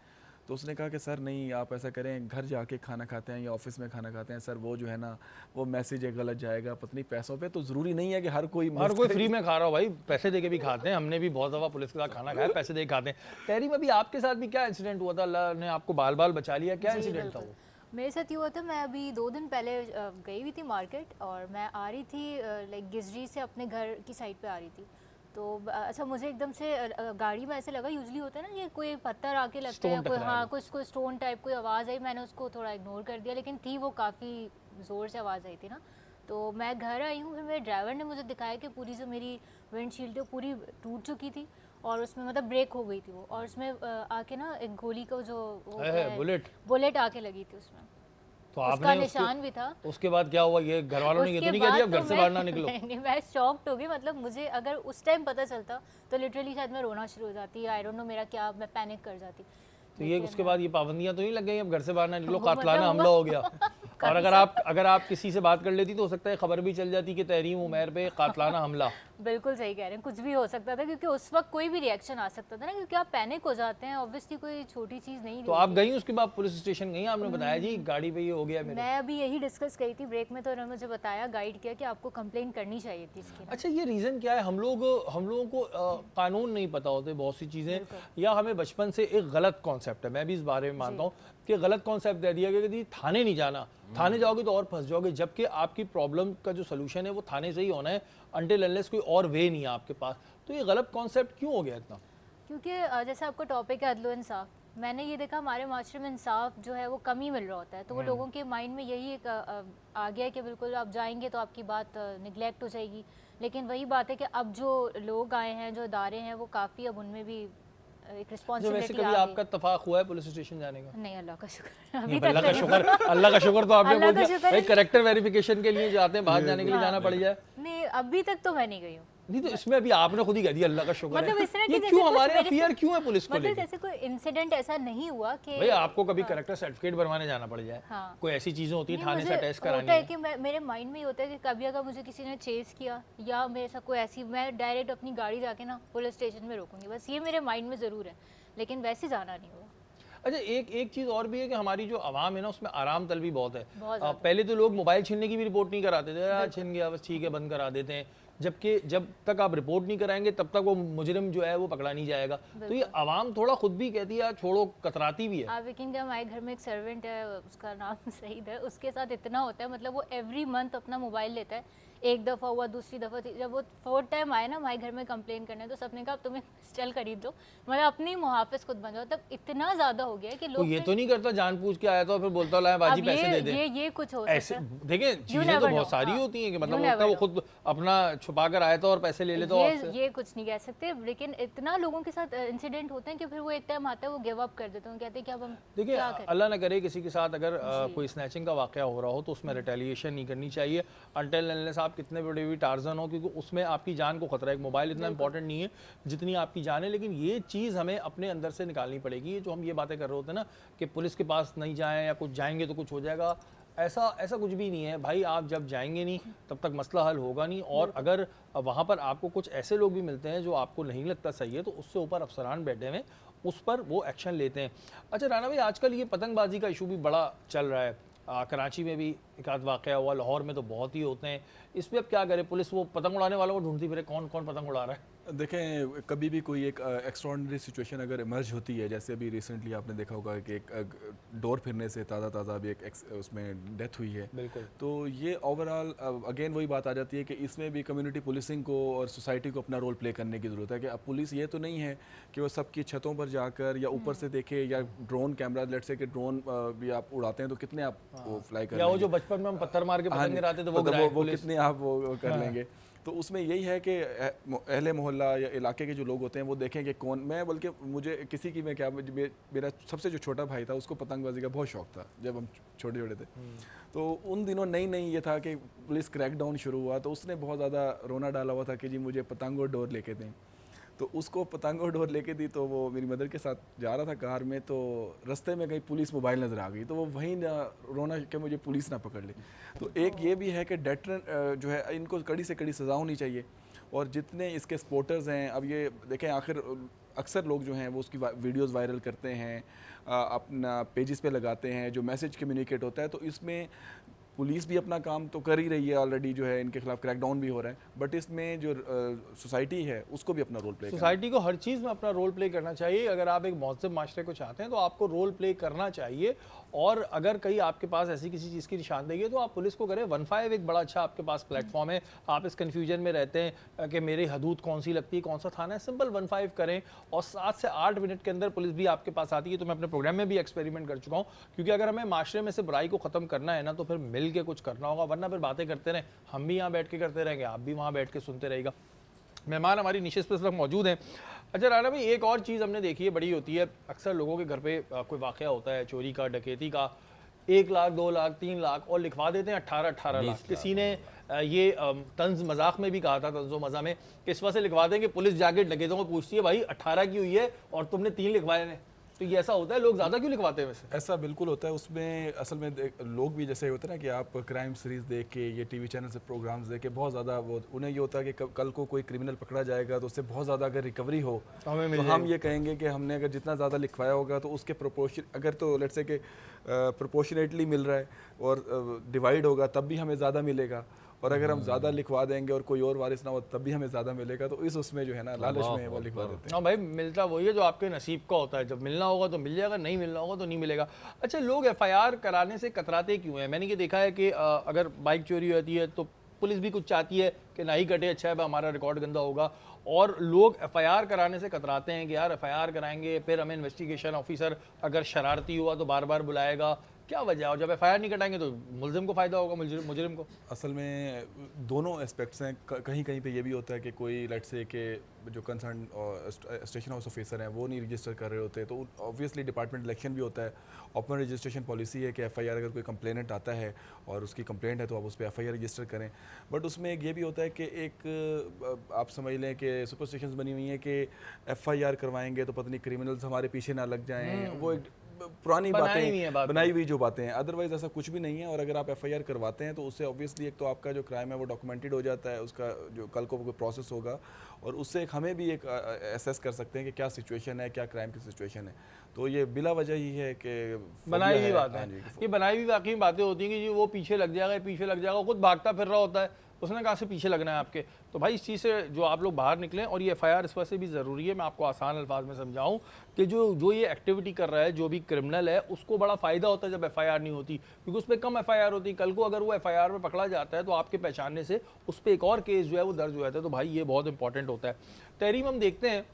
Speaker 4: तो उसने कहा कि सर नहीं, आप ऐसा करें, घर जाके खाना खाते हैं या ऑफिस में खाना खाते हैं। सर वो जो है ना, वो मैसेज है गलत जाएगा, पत्नी पैसों पे, तो ज़रूरी नहीं है कि हर कोई
Speaker 1: फ्री में खा रहा हो भाई, पैसे दे के भी खाते हैं। हमने भी बहुत दफ़ा पुलिस के साथ खाना खाया, पैसे दे के खाते हैं। तहरीम, अभी आपके साथ भी क्या इंसिडेंट हुआ था? अल्लाह ने आपको बाल बाल बचा लिया, क्या इंसिडेंट था वो?
Speaker 2: मेरे साथ ये हुआ था, मैं अभी 2 दिन पहले गई हुई थी मार्केट, और मैं आ रही थी लाइक गिजरी से अपने घर की साइड पे आ रही थी। तो अच्छा, मुझे एकदम से गाड़ी में ऐसे लगा, यूजली होता है ना ये कोई पत्थर आके लगता है, कोई हाँ कुछ कोई स्टोन टाइप कोई आवाज़ आई, मैंने उसको थोड़ा इग्नोर कर दिया, लेकिन थी वो काफ़ी ज़ोर से आवाज़ आई थी ना। तो मैं घर आई हूँ, फिर मेरे ड्राइवर ने मुझे दिखाया कि पूरी जो मेरी विंडशील्ड है पूरी टूट चुकी थी, और उसमें मतलब ब्रेक हो गई थी वो, और उसमें आके ना एक गोली का जो बुलेट आके लगी थी उसमें,
Speaker 1: तो
Speaker 2: उसका निशान भी था।
Speaker 1: उसके बाद क्या हुआ? ये घर वालों ने ये तो नहीं कह दिया घर से बाहर ना निकलो?
Speaker 2: नहीं, मैं शॉक्ड हो गई। मतलब मुझे अगर उस टाइम पता चलता तो लिटरली शायद मैं रोना शुरू हो जाती, आई डोंट नो मेरा क्या, मैं पैनिक कर जाती।
Speaker 1: तो ये उसके बाद ये पाबंदियां तो नहीं लग गई, अब घर से बाहर ना निकलो, कातलाना हमला हो गया। और अगर आप किसी से बात कर लेती तो हो सकता है खबर भी चल जाती कि तहरीम उमैर पे कातलाना हमला।
Speaker 2: बिल्कुल सही कह रहे हैं, कुछ भी हो सकता था क्योंकि उस वक्त कोई भी रिएक्शन आ सकता था ना, क्योंकि आप पैनिक हो जाते हैं, ऑब्वियसली कोई छोटी चीज़ नहीं
Speaker 1: तो आप गई उसके बाद पुलिस स्टेशन गई, आपने बताया जी गाड़ी पे ये हो गया मेरे?
Speaker 2: मैं अभी यही डिस्कस करी थी ब्रेक में, तो उन्होंने मुझे बताया, गाइड किया कि आपको कंप्लेंट करनी चाहिए थी इसकी ना।
Speaker 1: अच्छा, ये रीज़न क्या है? हम लोगों को कानून नहीं पता होते बहुत सी चीज़ें, या हमें बचपन से एक गलत कॉन्सेप्ट है, मैं भी इस बारे में मानता हूँ कि गलत कॉन्सेप्ट दे दिया गया कि थाने नहीं जाना, थाने जाओगे तो और फंस जाओगे, जबकि आपकी प्रॉब्लम का जो सोल्यूशन है वो थाने से ही होना है, अनटिल अनलेस कोई और वे नहीं है आपके पास। तो ये गलत कॉन्सेप्ट क्यों हो गया इतना?
Speaker 2: क्योंकि जैसे आपका टॉपिक है अदल इंसाफ, मैंने ये देखा हमारे माशरे में इंसाफ जो है वो कम ही मिल रहा होता है, तो वो लोगों के माइंड में यही एक आ गया है कि बिल्कुल आप जाएंगे तो आपकी बात निगलेक्ट हो जाएगी। लेकिन वही बात है कि अब जो लोग आए हैं, जो इदारे हैं, वो काफ़ी अब उनमें भी एक
Speaker 1: जो वैसे
Speaker 2: रिस्पॉन्सिबिलिटी
Speaker 1: कभी आपका इत्तेफाक हुआ है पुलिस स्टेशन जाने का?
Speaker 2: नहीं, अल्लाह का शुक्र
Speaker 1: नहीं,
Speaker 2: अभी
Speaker 1: अल्लाह
Speaker 2: तक
Speaker 1: का
Speaker 2: नहीं।
Speaker 1: शुक्र, अल्लाह का शुक्र तो आपने
Speaker 2: अल्लाह
Speaker 1: बोल
Speaker 2: का
Speaker 1: दिया
Speaker 2: शुक्र
Speaker 1: भाई,
Speaker 2: है।
Speaker 1: करेक्टर वेरिफिकेशन के लिए जाते हैं, बाहर जाने के लिए जाना पड़ जाए।
Speaker 2: नहीं, अभी तक तो मैं नहीं गई हूँ।
Speaker 1: नहीं, तो इसमें अभी आपने खुद ही कह दिया अल्लाह का शुक्र
Speaker 2: मतलब
Speaker 1: है।
Speaker 2: इस तरह
Speaker 1: ये
Speaker 2: की
Speaker 1: क्यों
Speaker 2: जैसे कुछ
Speaker 1: हमारे यहाँ
Speaker 2: मेरे
Speaker 1: फियर
Speaker 2: साथ-
Speaker 1: क्यों है पुलिस को
Speaker 2: मतलब
Speaker 1: लेकर?
Speaker 2: जैसे कोई इंसिडेंट ऐसा नहीं हुआ कि
Speaker 1: भाई आपको कभी करेक्टर सर्टिफिकेट बनवाने जाना पड़ जाए,
Speaker 2: हाँ।
Speaker 1: कोई ऐसी चीजें होती है
Speaker 2: नहीं,
Speaker 1: थाने से
Speaker 2: मुझे
Speaker 1: अटैच
Speaker 2: होता
Speaker 1: करानी
Speaker 2: है
Speaker 1: है।
Speaker 2: कि मेरे माइंड में ये होता है कि कभी अगर मुझे किसी ने चेस किया या मेरे साथ कोई ऐसी, मैं डायरेक्ट अपनी गाड़ी जाके ना पुलिस स्टेशन में रोकूंगी, बस ये मेरे माइंड में ज़रूर है, लेकिन वैसे जाना नहीं हुआ।
Speaker 1: अच्छा, एक चीज़ और भी है कि हमारी जो आवाम है ना उसमें आराम तलबी बहुत है।
Speaker 2: बहुत ज़्यादा।
Speaker 1: पहले तो लोग मोबाइल छीनने की भी रिपोर्ट नहीं कराते थे, यार छीन गया बस ठीक है बंद करा देते हैं, जबकि जब तक आप रिपोर्ट नहीं कराएंगे तब तक वो मुजरिम जो है वो पकड़ा नहीं जाएगा। तो ये आवाम थोड़ा खुद भी कहती है यार छोड़ो, कतराती भी है।
Speaker 2: आप यकीन करें, हमारे घर में एक सर्वेंट है, उसका नाम सईद है, उसके साथ इतना होता है, मतलब वो एवरी मंथ अपना मोबाइल लेता है, एक दफ़ा हुआ, दूसरी दफ़ा, जब वो 4th टाइम आए ना हमारे घर में कंप्लेन करने, तो सबने कहा तुम्हें पिस्टल खरीद लो, मतलब अपनी मुहाफिज खुद बन जाओ। तब इतना ज़्यादा हो गया है कि
Speaker 1: तो
Speaker 2: लोग
Speaker 1: ये
Speaker 2: फिर-
Speaker 1: तो नहीं करता जान पूछ के आया था और फिर बोलता ला बाजी
Speaker 2: अब
Speaker 1: पैसे दे दे।
Speaker 2: ये कुछ हो
Speaker 1: ऐसे
Speaker 2: सकता है।
Speaker 1: देखिए चीजें तो
Speaker 2: never
Speaker 1: बहुत
Speaker 2: know,
Speaker 1: सारी
Speaker 2: हाँ।
Speaker 1: होती हैं कि
Speaker 2: You
Speaker 1: मतलब
Speaker 2: never
Speaker 1: होता है वो
Speaker 2: know।
Speaker 1: खुद अपना छुपा कर आया था और पैसे ले लेता आपसे।
Speaker 2: ये कुछ नहीं कह सकते, लेकिन इतना लोगों के साथ इंसिडेंट होते हैं कि फिर वो एक टाइम आता है वो गिव अप कर देते हैं, कहते हैं कि अब हम
Speaker 1: देखिए
Speaker 2: क्या करें।
Speaker 1: अल्लाह ना करे किसी के साथ अगर कोई स्नैचिंग का वाकया हो रहा हो तो उसमें रिटेलिएशन नहीं करनी चाहिए अनटिल अनलेस आप कितने बड़े भी टार्जन हो, क्योंकि उसमें आपकी जान को खतरा है। एक मोबाइल इतना इंपॉर्टेंट नहीं है जितनी आपकी जान है, लेकिन ये चीज़ हमें अपने अंदर से निकालनी पड़ेगी। जो हम ये बातें कर रहे होते हैं ना कि पुलिस के पास नहीं जाएं या कुछ जाएंगे तो कुछ हो जाएगा, ऐसा कुछ भी नहीं है भाई। आप जब जाएंगे नहीं तब तक मसला हल होगा नहीं, और अगर वहाँ पर आपको कुछ ऐसे लोग भी मिलते हैं जो आपको नहीं लगता सही है तो उससे ऊपर अफसरान बैठे हुए उस पर वो एक्शन लेते हैं। अच्छा राना भाई, आजकल ये पतंगबाजी का इशू भी बड़ा चल रहा है, कराची में भी एक आध वाक़या हुआ, लाहौर में तो बहुत ही होते हैं। इस पर अब क्या करे पुलिस? वो पतंग उड़ाने वालों को ढूंढती फिरे कौन कौन पतंग उड़ा रहा है।
Speaker 4: देखें, कभी भी कोई एक एक्स्ट्रॉर्डिनरी सिचुएशन अगर इमर्ज होती है, जैसे अभी रिसेंटली आपने देखा होगा कि एक डोर फिरने से ताज़ा अभी उसमें डेथ हुई है,
Speaker 1: बिल्कुल।
Speaker 4: तो ये ओवरऑल अगेन वही बात आ जाती है कि इसमें भी कम्युनिटी पुलिसिंग को और सोसाइटी को अपना रोल प्ले करने की ज़रूरत है। कि अब पुलिस ये तो नहीं है कि वो सबकी छतों पर जाकर या ऊपर से देखे, या ड्रोन कैमरा, लेट्स से कि ड्रोन भी आप उड़ाते हैं तो कितने आप वो फ्लाई कर
Speaker 1: या वो
Speaker 4: लेंगे?
Speaker 1: जो बचपन में हम पत्थर मार के
Speaker 4: हाँ,
Speaker 1: पतंग गिराते थे वो
Speaker 4: मतलब
Speaker 1: गिराए
Speaker 4: वो
Speaker 1: पुलिस।
Speaker 4: कितने आप वो कर लेंगे? तो उसमें यही है कि अहले मोहल्ला या इलाके के जो लोग होते हैं वो देखें कि कौन, मैं बल्कि मुझे किसी की मैं क्या, मेरा सबसे जो छोटा भाई था उसको पतंगबाजी का बहुत शौक था जब हम छोटे छोटे थे। तो उन दिनों नई ये था कि पुलिस क्रैकडाउन शुरू हुआ, तो उसने बहुत ज़्यादा रोना डाला हुआ था कि जी मुझे पतंग और डोर लेके दें। तो उसको पतंग और डोर लेके दी, तो वो मेरी मदर के साथ जा रहा था कार में, तो रास्ते में कहीं पुलिस मोबाइल नज़र आ गई, तो वो वहीं ना रोना कि मुझे पुलिस ना पकड़ ले। तो एक ये भी है कि डेटरेंट जो है इनको कड़ी से कड़ी सज़ा होनी चाहिए। और जितने इसके सपोर्टर्स हैं, अब ये देखें आखिर अक्सर लोग जो हैं वो उसकी वीडियोस वायरल करते हैं, अपना पेजेस पे लगाते हैं, जो मैसेज कम्युनिकेट होता है, तो इसमें पुलिस भी अपना काम तो कर ही रही है ऑलरेडी, जो है इनके खिलाफ क्रैकडाउन भी हो रहा है, बट इसमें जो सोसाइटी है उसको भी अपना रोल प्ले करना है।
Speaker 1: सोसाइटी को हर चीज़ में अपना रोल प्ले करना चाहिए। अगर आप एक महज़ब माशरे को चाहते हैं तो आपको रोल प्ले करना चाहिए, और अगर कहीं आपके पास ऐसी किसी चीज़ की निशानदेही है तो आप पुलिस को करें। 15 एक बड़ा अच्छा आपके पास प्लेटफॉर्म है। आप इस कन्फ्यूजन में रहते हैं कि मेरी हदूद कौन सी लगती है, कौन सा थाना है, सिंपल 15 करें और 7 से 8 मिनट के अंदर पुलिस भी आपके पास आती है। तो मैं अपने प्रोग्राम में भी एक्सपेरिमेंट कर चुका हूँ, क्योंकि अगर हमें माशरे में से बुराई को ख़त्म करना है ना तो फिर मिल के कुछ करना होगा, वरना फिर बातें करते रहें, हम भी यहाँ बैठ के करते रहेंगे, आप भी वहाँ बैठ के सुनते रहेगा। मेहमान हमारी निशित पे इस वक्त मौजूद हैं। अच्छा राना भाई, एक और चीज़ हमने देखी है बड़ी होती है, अक्सर लोगों के घर पे कोई वाक़या होता है चोरी का, डकैती का, 1 लाख 2 लाख 3 लाख और लिखवा देते हैं 18 लाख। किसी ने ये तंज मजाक में भी कहा था, तंजो मज़ा में, कि इस वजह से लिखवा देंगे, पुलिस जाके डकैतों को पूछती है भाई 18 की हुई है और तुमने 3 लिखवाए हैं। तो ये ऐसा होता है, लोग ज़्यादा क्यों लिखवाते हैं वैसे?
Speaker 4: ऐसा बिल्कुल होता है। उसमें असल में लोग भी जैसे होते हैं ना कि आप क्राइम सीरीज़ देख के, ये टीवी चैनल से प्रोग्राम्स देख के बहुत ज़्यादा वो उन्हें ये होता है कि कल को कोई क्रिमिनल पकड़ा जाएगा तो उससे बहुत ज़्यादा अगर रिकवरी हो
Speaker 1: हमें मिल
Speaker 4: तो हम
Speaker 1: जाएगी।
Speaker 4: ये कहेंगे कि हमने अगर जितना ज़्यादा लिखवाया होगा तो उसके प्रोपोर्शन अगर तो लेट्स से कि प्रोपोर्शनेटली मिल रहा है और डिवाइड होगा तब भी हमें ज़्यादा मिलेगा, और अगर हम ज़्यादा लिखवा देंगे और कोई और वारिस ना हो तब भी हमें ज़्यादा मिलेगा। तो इस उसमें जो है ना लालच में वो लिखवा देते हैं।
Speaker 1: हाँ भाई, मिलता वही है जो आपके नसीब का होता है। जब मिलना होगा तो मिल जाएगा, नहीं मिलना होगा तो नहीं मिलेगा। अच्छा, लोग एफआईआर कराने से कतराते क्यों हैं? मैंने ये देखा है कि अगर बाइक चोरी होती है तो पुलिस भी कुछ चाहती है कि ना ही कटे, अच्छा है हमारा रिकॉर्ड गंदा होगा, और लोग एफआईआर कराने से कतराते हैं कि यार एफआईआर कराएंगे फिर हमें इन्वेस्टिगेशन ऑफिसर अगर शरारती हुआ तो बार बार बुलाएगा। क्या वजह है? और जब एफआईआर नहीं कटाएंगे तो मुलजिम को फ़ायदा होगा, मुजरिम को।
Speaker 4: असल में दोनों एस्पेक्ट्स हैं। कहीं कहीं पे ये भी होता है कि कोई लेट से कि जो कंसर्न स्टेशन हाउस ऑफिसर हैं वो नहीं रजिस्टर कर रहे होते, तो ऑब्वियसली डिपार्टमेंट इलेक्शन भी होता है। ओपन रजिस्ट्रेशन पॉलिसी है कि एफआईआर अगर कोई कंप्लेनेंट आता है और उसकी कंप्लेंट है तो आप उस पर एफआईआर रजिस्टर करें। बट उसमें एक ये भी होता है कि एक आप समझ लें कि सुपरस्टिशंस बनी हुई हैं कि एफआईआर करवाएंगे तो पता नहीं क्रिमिनल्स हमारे पीछे ना लग जाएं। वो एक पुरानी
Speaker 1: बनाई हुई है
Speaker 4: बातें,
Speaker 1: बात।
Speaker 4: बनाई हुई जो बातें हैं। अदरवाइज ऐसा कुछ भी नहीं है। और अगर आप एफआईआर करवाते हैं तो उससे ऑब्वियसली एक तो आपका जो क्राइम है वो डॉक्यूमेंटेड हो जाता है, उसका जो कल को कोई प्रोसेस होगा, और उससे एक हमें भी एक एसेस कर सकते हैं कि क्या सिचुएशन है, क्या क्राइम की सिचुएशन है। तो ये बिला वजह ही है कि
Speaker 1: बनाई हुई बात
Speaker 4: हाँ
Speaker 1: है।
Speaker 4: जी।
Speaker 1: ये बनाई हुई वाकई में बातें होती हैं कि जी वो पीछे लग जाएगा, पीछे लग जाएगा, खुद भागता फिर रहा होता है, उसने कहाँ से पीछे लगना है आपके। तो भाई इस चीज़ से जो आप लोग बाहर निकलें, और ये एफआईआर इस वजह से भी ज़रूरी है। मैं आपको आसान अल्फाज में समझाऊं कि जो ये एक्टिविटी कर रहा है, जो भी क्रिमिनल है, उसको बड़ा फ़ायदा होता है जब एफआईआर नहीं होती, क्योंकि उस पर कम एफआईआर होती। कल को अगर वो एफआईआर में पकड़ा जाता है तो आपके पहचानने से उस पर एक और केस जो है वो दर्ज हो जाता है। तो भाई ये बहुत इंपॉर्टेंट होता है। तहरीम, हम देखते हैं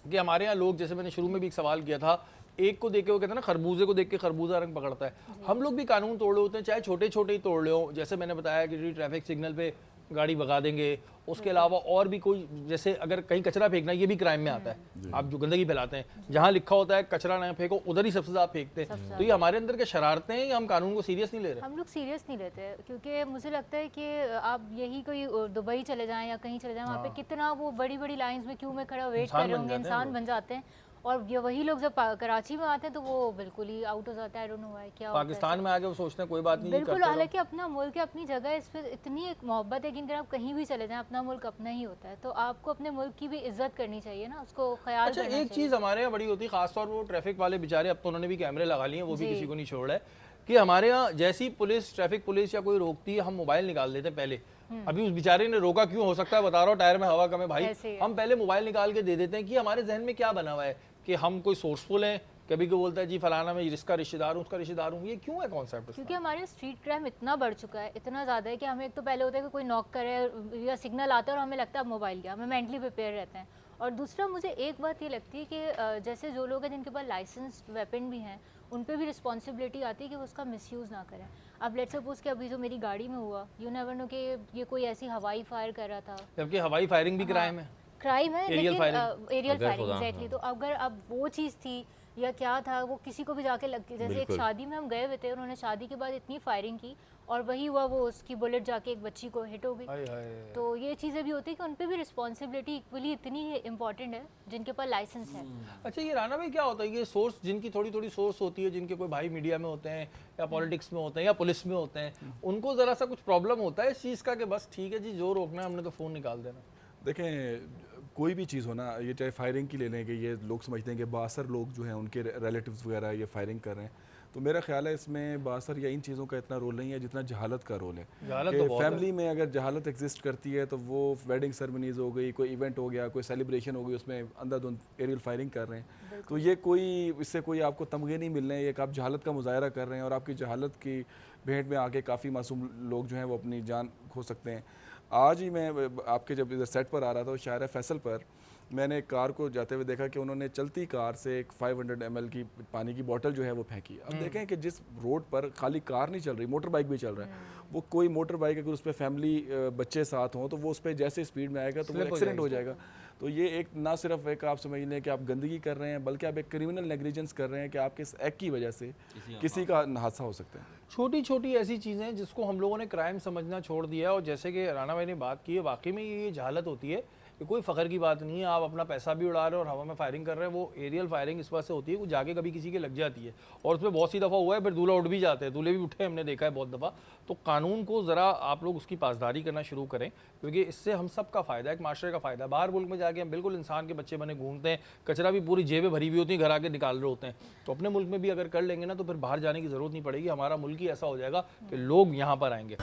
Speaker 1: कि हमारे यहाँ लोग, जैसे मैंने शुरू में भी एक सवाल किया था, एक को देख के वो कहते हैं ना, खरबूजे को देख के खरबूजा रंग पकड़ता है। हम लोग भी कानून तोड़ रहे होते हैं, चाहे छोटे छोटे ही तोड़ रहे हो। जैसे मैंने बताया कि ट्रैफिक सिग्नल पे गाड़ी भगा देंगे, उसके अलावा और भी कोई, जैसे अगर कहीं कचरा फेंकना, ये भी क्राइम में आता है। आप जो गंदगी फैलाते हैं, जहाँ लिखा होता है कचरा ना फेंको, उधर ही सबसे ज़्यादा फेंकते हैं। तो ये हमारे अंदर के शरारतें हैं या हम कानून को सीरियस नहीं ले रहे?
Speaker 2: हम लोग सीरियस नहीं लेते, क्योंकि मुझे लगता है कि आप यही कोई दुबई चले जाएं या कहीं चले जाएं, वहाँ पे कितना वो बड़ी बड़ी लाइंस में क्यों में खड़ा वेट
Speaker 1: इंसान
Speaker 2: कर रहे
Speaker 1: बन
Speaker 2: होंगे,
Speaker 1: जाते हैं
Speaker 2: इंसान
Speaker 1: लोग।
Speaker 2: बन जाते हैं। और ये वही लोग जब कराची में आते हैं तो वो बिल्कुल ही आउट हो जाता है। आई डोंट नो व्हाई, क्या होता है
Speaker 1: पाकिस्तान में आके वो सोचते हैं कोई बात नहीं, ये
Speaker 2: बिल्कुल।
Speaker 1: करते रहो।
Speaker 2: हालांकि अपना मुल्क है, अपनी जगह है, इस पर इतनी एक मोहब्बत है कि अगर आप कहीं भी चले जाएं, अपना मुल्क अपना ही होता है, तो आपको अपने मुल्क की भी इज्जत करनी चाहिए ना, उसको ख्याल
Speaker 1: अच्छा,
Speaker 2: करना
Speaker 1: एक
Speaker 2: चाहिए।
Speaker 1: चीज़ हमारे यहाँ बड़ी होती है, खासतौर पर वो ट्रैफिक वाले बेचारे, अब तो उन्होंने भी कैमरे लगा लिए हैं, वो भी
Speaker 2: जी।
Speaker 1: किसी को नहीं छोड़ रहा है, कि हमारे यहाँ जैसी पुलिस, ट्रैफिक पुलिस या कोई रोकती है, हम मोबाइल निकाल देते हैं पहले। अभी उस बेचारे ने रोका क्यों, हो सकता है बता रहा हूँ टायर में हवा कम है भाई,
Speaker 2: ऐसे ही है।
Speaker 1: हम पहले मोबाइल निकाल के दे देते हैं कि हमारे जहन में क्या बना हुआ है कि हम कोई सोर्सफुल हैं। कभी कोई बोलता है जी फलाना मैं इसका रिश्तेदार हूँ, उसका रिश्तेदार हूँ। ये क्यों है कॉन्सेप्ट?
Speaker 2: क्योंकि हमारे स्ट्रीट क्राइम इतना बढ़ चुका है, इतना ज़्यादा है कि हमें एक तो पहले होता है कि कोई नॉक करे या सिग्नल आता है और हमें लगता है अब मोबाइल गया, हमें मेंटली प्रिपेयर रहते हैं। और दूसरा मुझे एक बात ये लगती है कि जैसे जो लोग हैं जिनके पास लाइसेंस्ड वेपन भी हैं, उन पे भी रिस्पॉन्सिबिलिटी आती है कि वो उसका मिसयूज़ ना करें। अब लेट्स सपोज कि अभी जो मेरी गाड़ी में हुआ, यू नेवर नो कि ये कोई ऐसी हवाई फायर कर रहा था।
Speaker 1: जबकि हवाई फायरिंग भी क्राइम है।
Speaker 2: क्राइम है,
Speaker 1: Aerial
Speaker 2: लेकिन
Speaker 1: firing।
Speaker 2: एरियल
Speaker 5: अगर
Speaker 2: फायरिंग
Speaker 5: खुदा,
Speaker 2: एग्जैक्टली। तो अगर अब वो चीज़ थी या क्या था, वो किसी को भी जाके लग, जैसे एक
Speaker 5: बिल्कुल।
Speaker 2: शादी में हम गए हुए थे, उन्होंने शादी के बाद इतनी फायरिंग की और वही हुआ, वो उसकी बुलेट जाके एक बच्ची को हिट हो गई।
Speaker 1: हाय हाय।
Speaker 2: तो ये चीज़ें भी होती है कि उन पे भी रिस्पॉन्सिबिलिटी इक्वली इतनी इंपॉर्टेंट है जिनके पास लाइसेंस है।
Speaker 1: अच्छा, ये राना भाई क्या होता है, ये सोर्स जिनकी थोड़ी थोड़ी सोर्स होती है, जिनके कोई भाई मीडिया में होते हैं या पॉलिटिक्स में होते हैं या पुलिस में होते हैं, उनको ज़रा सा कुछ प्रॉब्लम होता है इस चीज़ का कि बस ठीक है जी, जो रोकना है हमने तो फ़ोन निकाल देना?
Speaker 4: देखें, कोई भी चीज़ हो ना, ये चाहे फायरिंग की ले लें कि ये लोग समझते हैं कि बासर लोग जो हैं उनके रिलेटिव्स वगैरह ये फायरिंग कर रहे हैं, तो मेरा ख्याल है इसमें बासर या इन चीज़ों का इतना रोल नहीं है जितना जहालत का रोल है।
Speaker 1: जहालत
Speaker 4: कि
Speaker 1: तो बहुत है।
Speaker 4: फैमिली में अगर जहालत एग्जिस्ट करती है तो वो वेडिंग सेरेमनीज हो गई, कोई इवेंट हो गया, कोई सेलिब्रेशन हो गई, उसमें अंधाधुंध एरियल फायरिंग कर रहे हैं, तो ये कोई इससे कोई आपको तमगे नहीं मिल रहे हैं, एक आप जहालत का मुजाहरा कर रहे हैं और आपकी जहालत की भेंट में आके काफ़ी मासूम लोग जो हैं वो अपनी जान खो सकते हैं। आज ही मैं आपके जब इधर सेट पर आ रहा था, शायर फैसल पर मैंने एक कार को जाते हुए देखा कि उन्होंने चलती कार से एक 500 ml की पानी की बोतल जो है वो फेंकी। अब देखें कि जिस रोड पर खाली कार नहीं चल रही, मोटर बाइक भी चल रहा है, वो कोई मोटर बाइक अगर उस पर फैमिली बच्चे साथ हों तो वो उस पर जैसे स्पीड में आएगा तो वो
Speaker 1: Slip हो
Speaker 4: एक्सीडेंट हो
Speaker 1: जाएगी।
Speaker 4: जाएगा। तो ये एक ना सिर्फ एक आप समझ लें कि आप गंदगी कर रहे हैं, बल्कि आप एक क्रिमिनल नेग्लिजेंस कर रहे हैं कि आपके इस एक्ट की वजह से किसी का हादसा हो सकता है।
Speaker 1: छोटी छोटी ऐसी चीज़ें हैं जिसको हम लोगों ने क्राइम समझना छोड़ दिया है। और जैसे कि राना भाई ने बात की है, वाकई में ये जहालत होती है। ये कोई फ़ख्र की बात नहीं है, आप अपना पैसा भी उड़ा रहे हैं और हवा में फायरिंग कर रहे हैं। वो एरियल फायरिंग इस वजह से होती है, वो जाके कभी किसी के लग जाती है और उसमें बहुत सी दफ़ा हुआ है, फिर दूल्हा उठ भी जाते हैं, दूल्हे भी उठे हमने देखा है बहुत दफ़ा। तो कानून को ज़रा आप लोग उसकी पासदारी करना शुरू करें, क्योंकि इससे हम सब का फ़ायदा है, एक माशरे का फ़ायदा है। बाहर मुल्क में जाके हम बिल्कुल इंसान के बच्चे बने घूमते हैं, कचरा भी पूरी जेबें भरी हुई होती हैं, घर आके निकाल रहे होते हैं। तो अपने मुल्क में भी अगर कर लेंगे ना तो फिर बाहर जाने की ज़रूरत नहीं पड़ेगी, हमारा मुल्क ही ऐसा हो जाएगा कि लोग यहाँ पर आएंगे।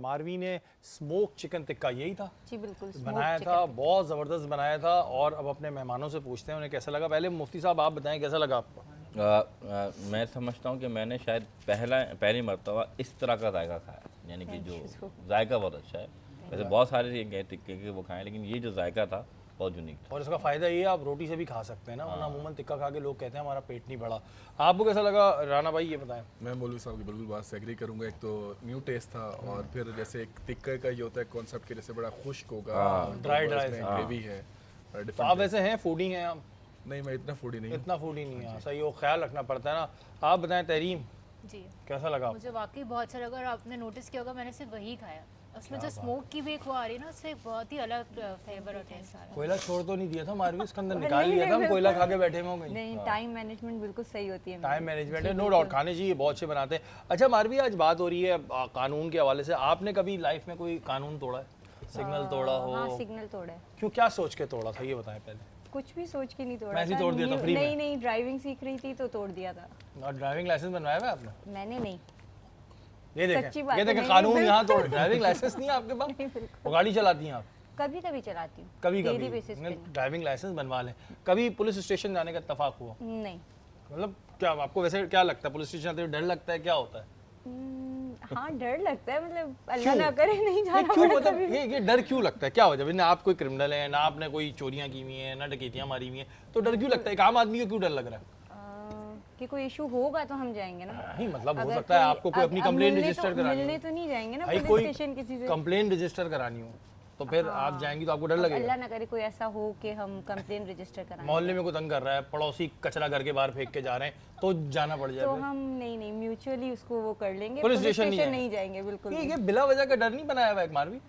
Speaker 1: मारवी ने स्मोक चिकन टिक्का यही था
Speaker 3: जी बिल्कुल
Speaker 1: बनाया था, बहुत ज़बरदस्त बनाया था। और अब अपने मेहमानों से पूछते हैं उन्हें कैसा लगा। पहले मुफ्ती साहब आप बताएं कैसा लगा आपको।
Speaker 5: मैं समझता हूँ कि मैंने शायद पहली मरतबा इस तरह का जायका खाया, यानी कि जो जायका बहुत अच्छा है। वैसे बहुत सारे ये टिक्के के वो खाएं, लेकिन ये जो जायका था बहुत यूनिक था।
Speaker 1: और इसका फ़ायदा ये है आप रोटी से भी खा सकते हैं ना, वरना अमूमन टिक्का खा के लोग कहते हैं हमारा पेट नहीं भरा। आपको कैसा लगा राना भाई, ये बताएं।
Speaker 4: मैं मौलवी साहब की बिल्कुल बात से एग्री करूंगा। एक तो न्यू टेस्ट था और फिर जैसे एक टिक्के का ये होता है कॉन्सेप्ट कि जैसे बड़ा खुश्क होगा,
Speaker 1: ड्राई
Speaker 4: ग्रेवी है।
Speaker 1: तो आप वैसे हैं फूडी हैं आप?
Speaker 4: नहीं, मैं इतना फूडी नहीं हूं।
Speaker 1: इतना फूडी नहीं है, सही हो, ख्याल रखना पड़ता है ना। आप बताएं तहरीम
Speaker 2: जी
Speaker 1: कैसा लगा।
Speaker 2: मुझे वाकई बहुत अच्छा लगा। और आपने नोटिस किया होगा मैंने सिर्फ वही खाया, उसमें जो स्मोक की भी एक वो आ रही है ना, उससे बहुत ही अलग फ्लेवर और टेस्ट आ रहा है।
Speaker 1: कोयला छोड़ तो नहीं दिया था मारवी, उसके अंदर निकाल लिया था, हम कोयला खा के बैठे हुए होंगे।
Speaker 3: नहीं, टाइम मैनेजमेंट बिल्कुल सही होती है।
Speaker 1: टाइम मैनेजमेंट है, नो डाउट, खाने चाहिए, बहुत अच्छे बनाते हैं। अच्छा मारवी, आज बात हो रही है कानून के हवाले से, आपने कभी लाइफ में कोई कानून तोड़ा है, सिग्नल तोड़ा हो?
Speaker 3: हाँ, सिग्नल तोड़ा है।
Speaker 1: क्यों, क्या सोच के तोड़ा था ये बताएं पहले।
Speaker 3: कुछ भी सोच के नहीं तोड़ा
Speaker 1: मैं ऐसे ही
Speaker 3: था।
Speaker 1: तोड़ दिया था फ्री में?
Speaker 3: नहीं, ड्राइविंग सीख रही थी तो तोड़ दिया था।
Speaker 1: और ड्राइविंग लाइसेंस बनवाया हुआ है आपने?
Speaker 3: मैंने नहीं।
Speaker 1: ये
Speaker 3: सच्ची
Speaker 1: देखें,
Speaker 3: बात
Speaker 1: ये
Speaker 3: है,
Speaker 1: देखें,
Speaker 3: नहीं,
Speaker 1: कानून
Speaker 3: बिल्कुल।
Speaker 1: यहाँ तोड़। ड्राइविंग लाइसेंस नहीं है आपके पास?
Speaker 3: नहीं, बिल्कुल।
Speaker 1: वो गाड़ी चलाती हैं आप?
Speaker 3: कभी कभी चलाती हूँ,
Speaker 1: कभी
Speaker 3: डेली
Speaker 1: कभी
Speaker 3: बेसिस पे नहीं।
Speaker 1: ड्राइविंग लाइसेंस बनवा लें। कभी पुलिस स्टेशन जाने का इत्तेफाक हुआ?
Speaker 3: नहीं।
Speaker 1: मतलब क्या आपको वैसे क्या लगता है, पुलिस स्टेशन जाते हुए डर लगता है, क्या होता है?
Speaker 3: हाँ, डर लगता है, मतलब अल्लाह ना करे नहीं
Speaker 1: ये
Speaker 3: जाना
Speaker 1: क्यों,
Speaker 3: पड़े
Speaker 1: मतलब
Speaker 3: कभी भी।
Speaker 1: ये डर क्यों लगता है, क्या वजह? ना आप कोई क्रिमिनल है, ना आपने कोई चोरियां की हुई हैं, ना डकैतियां मारी हुई हैं, तो डर क्यों लगता है? एक आम आदमी को क्यों डर लग रहा है?
Speaker 3: कि कोई इशू होगा तो हम जाएंगे ना।
Speaker 1: नहीं मतलब हो
Speaker 3: अगर
Speaker 1: सकता है
Speaker 3: कोई-
Speaker 1: आपको कोई
Speaker 3: अब-
Speaker 1: अपनी
Speaker 3: अब
Speaker 1: कंप्लेन
Speaker 3: मिलने
Speaker 1: रजिस्टर करानी
Speaker 3: मिलने
Speaker 1: हो।
Speaker 3: तो नहीं जाएंगे ना
Speaker 1: भाई
Speaker 3: पुलिस
Speaker 1: कोई
Speaker 3: स्टेशन किसी से।
Speaker 1: कंप्लेन रजिस्टर करानी हो तो फिर आप जाएंगी तो आपको डर लगेगा।
Speaker 3: अल्लाह ना करे कोई ऐसा हो कि हम कंप्लेन रजिस्टर कराएं,
Speaker 1: मोहल्ले में कोई तंग कर रहा है, पड़ोसी कचरा घर के बाहर फेंक के जा रहे हैं तो जाना पड़
Speaker 3: तो
Speaker 1: जाएगा।
Speaker 3: हम नहीं म्यूचुअली उसको वो कर लेंगे।
Speaker 1: पुलिस
Speaker 3: पुलिस
Speaker 1: स्टेशन
Speaker 3: स्टेशन
Speaker 1: नहीं
Speaker 3: नहीं जाएंगे बिल्कुल।
Speaker 1: ये बिला वजह का डर नहीं बनाया हुआ है एक मारवी?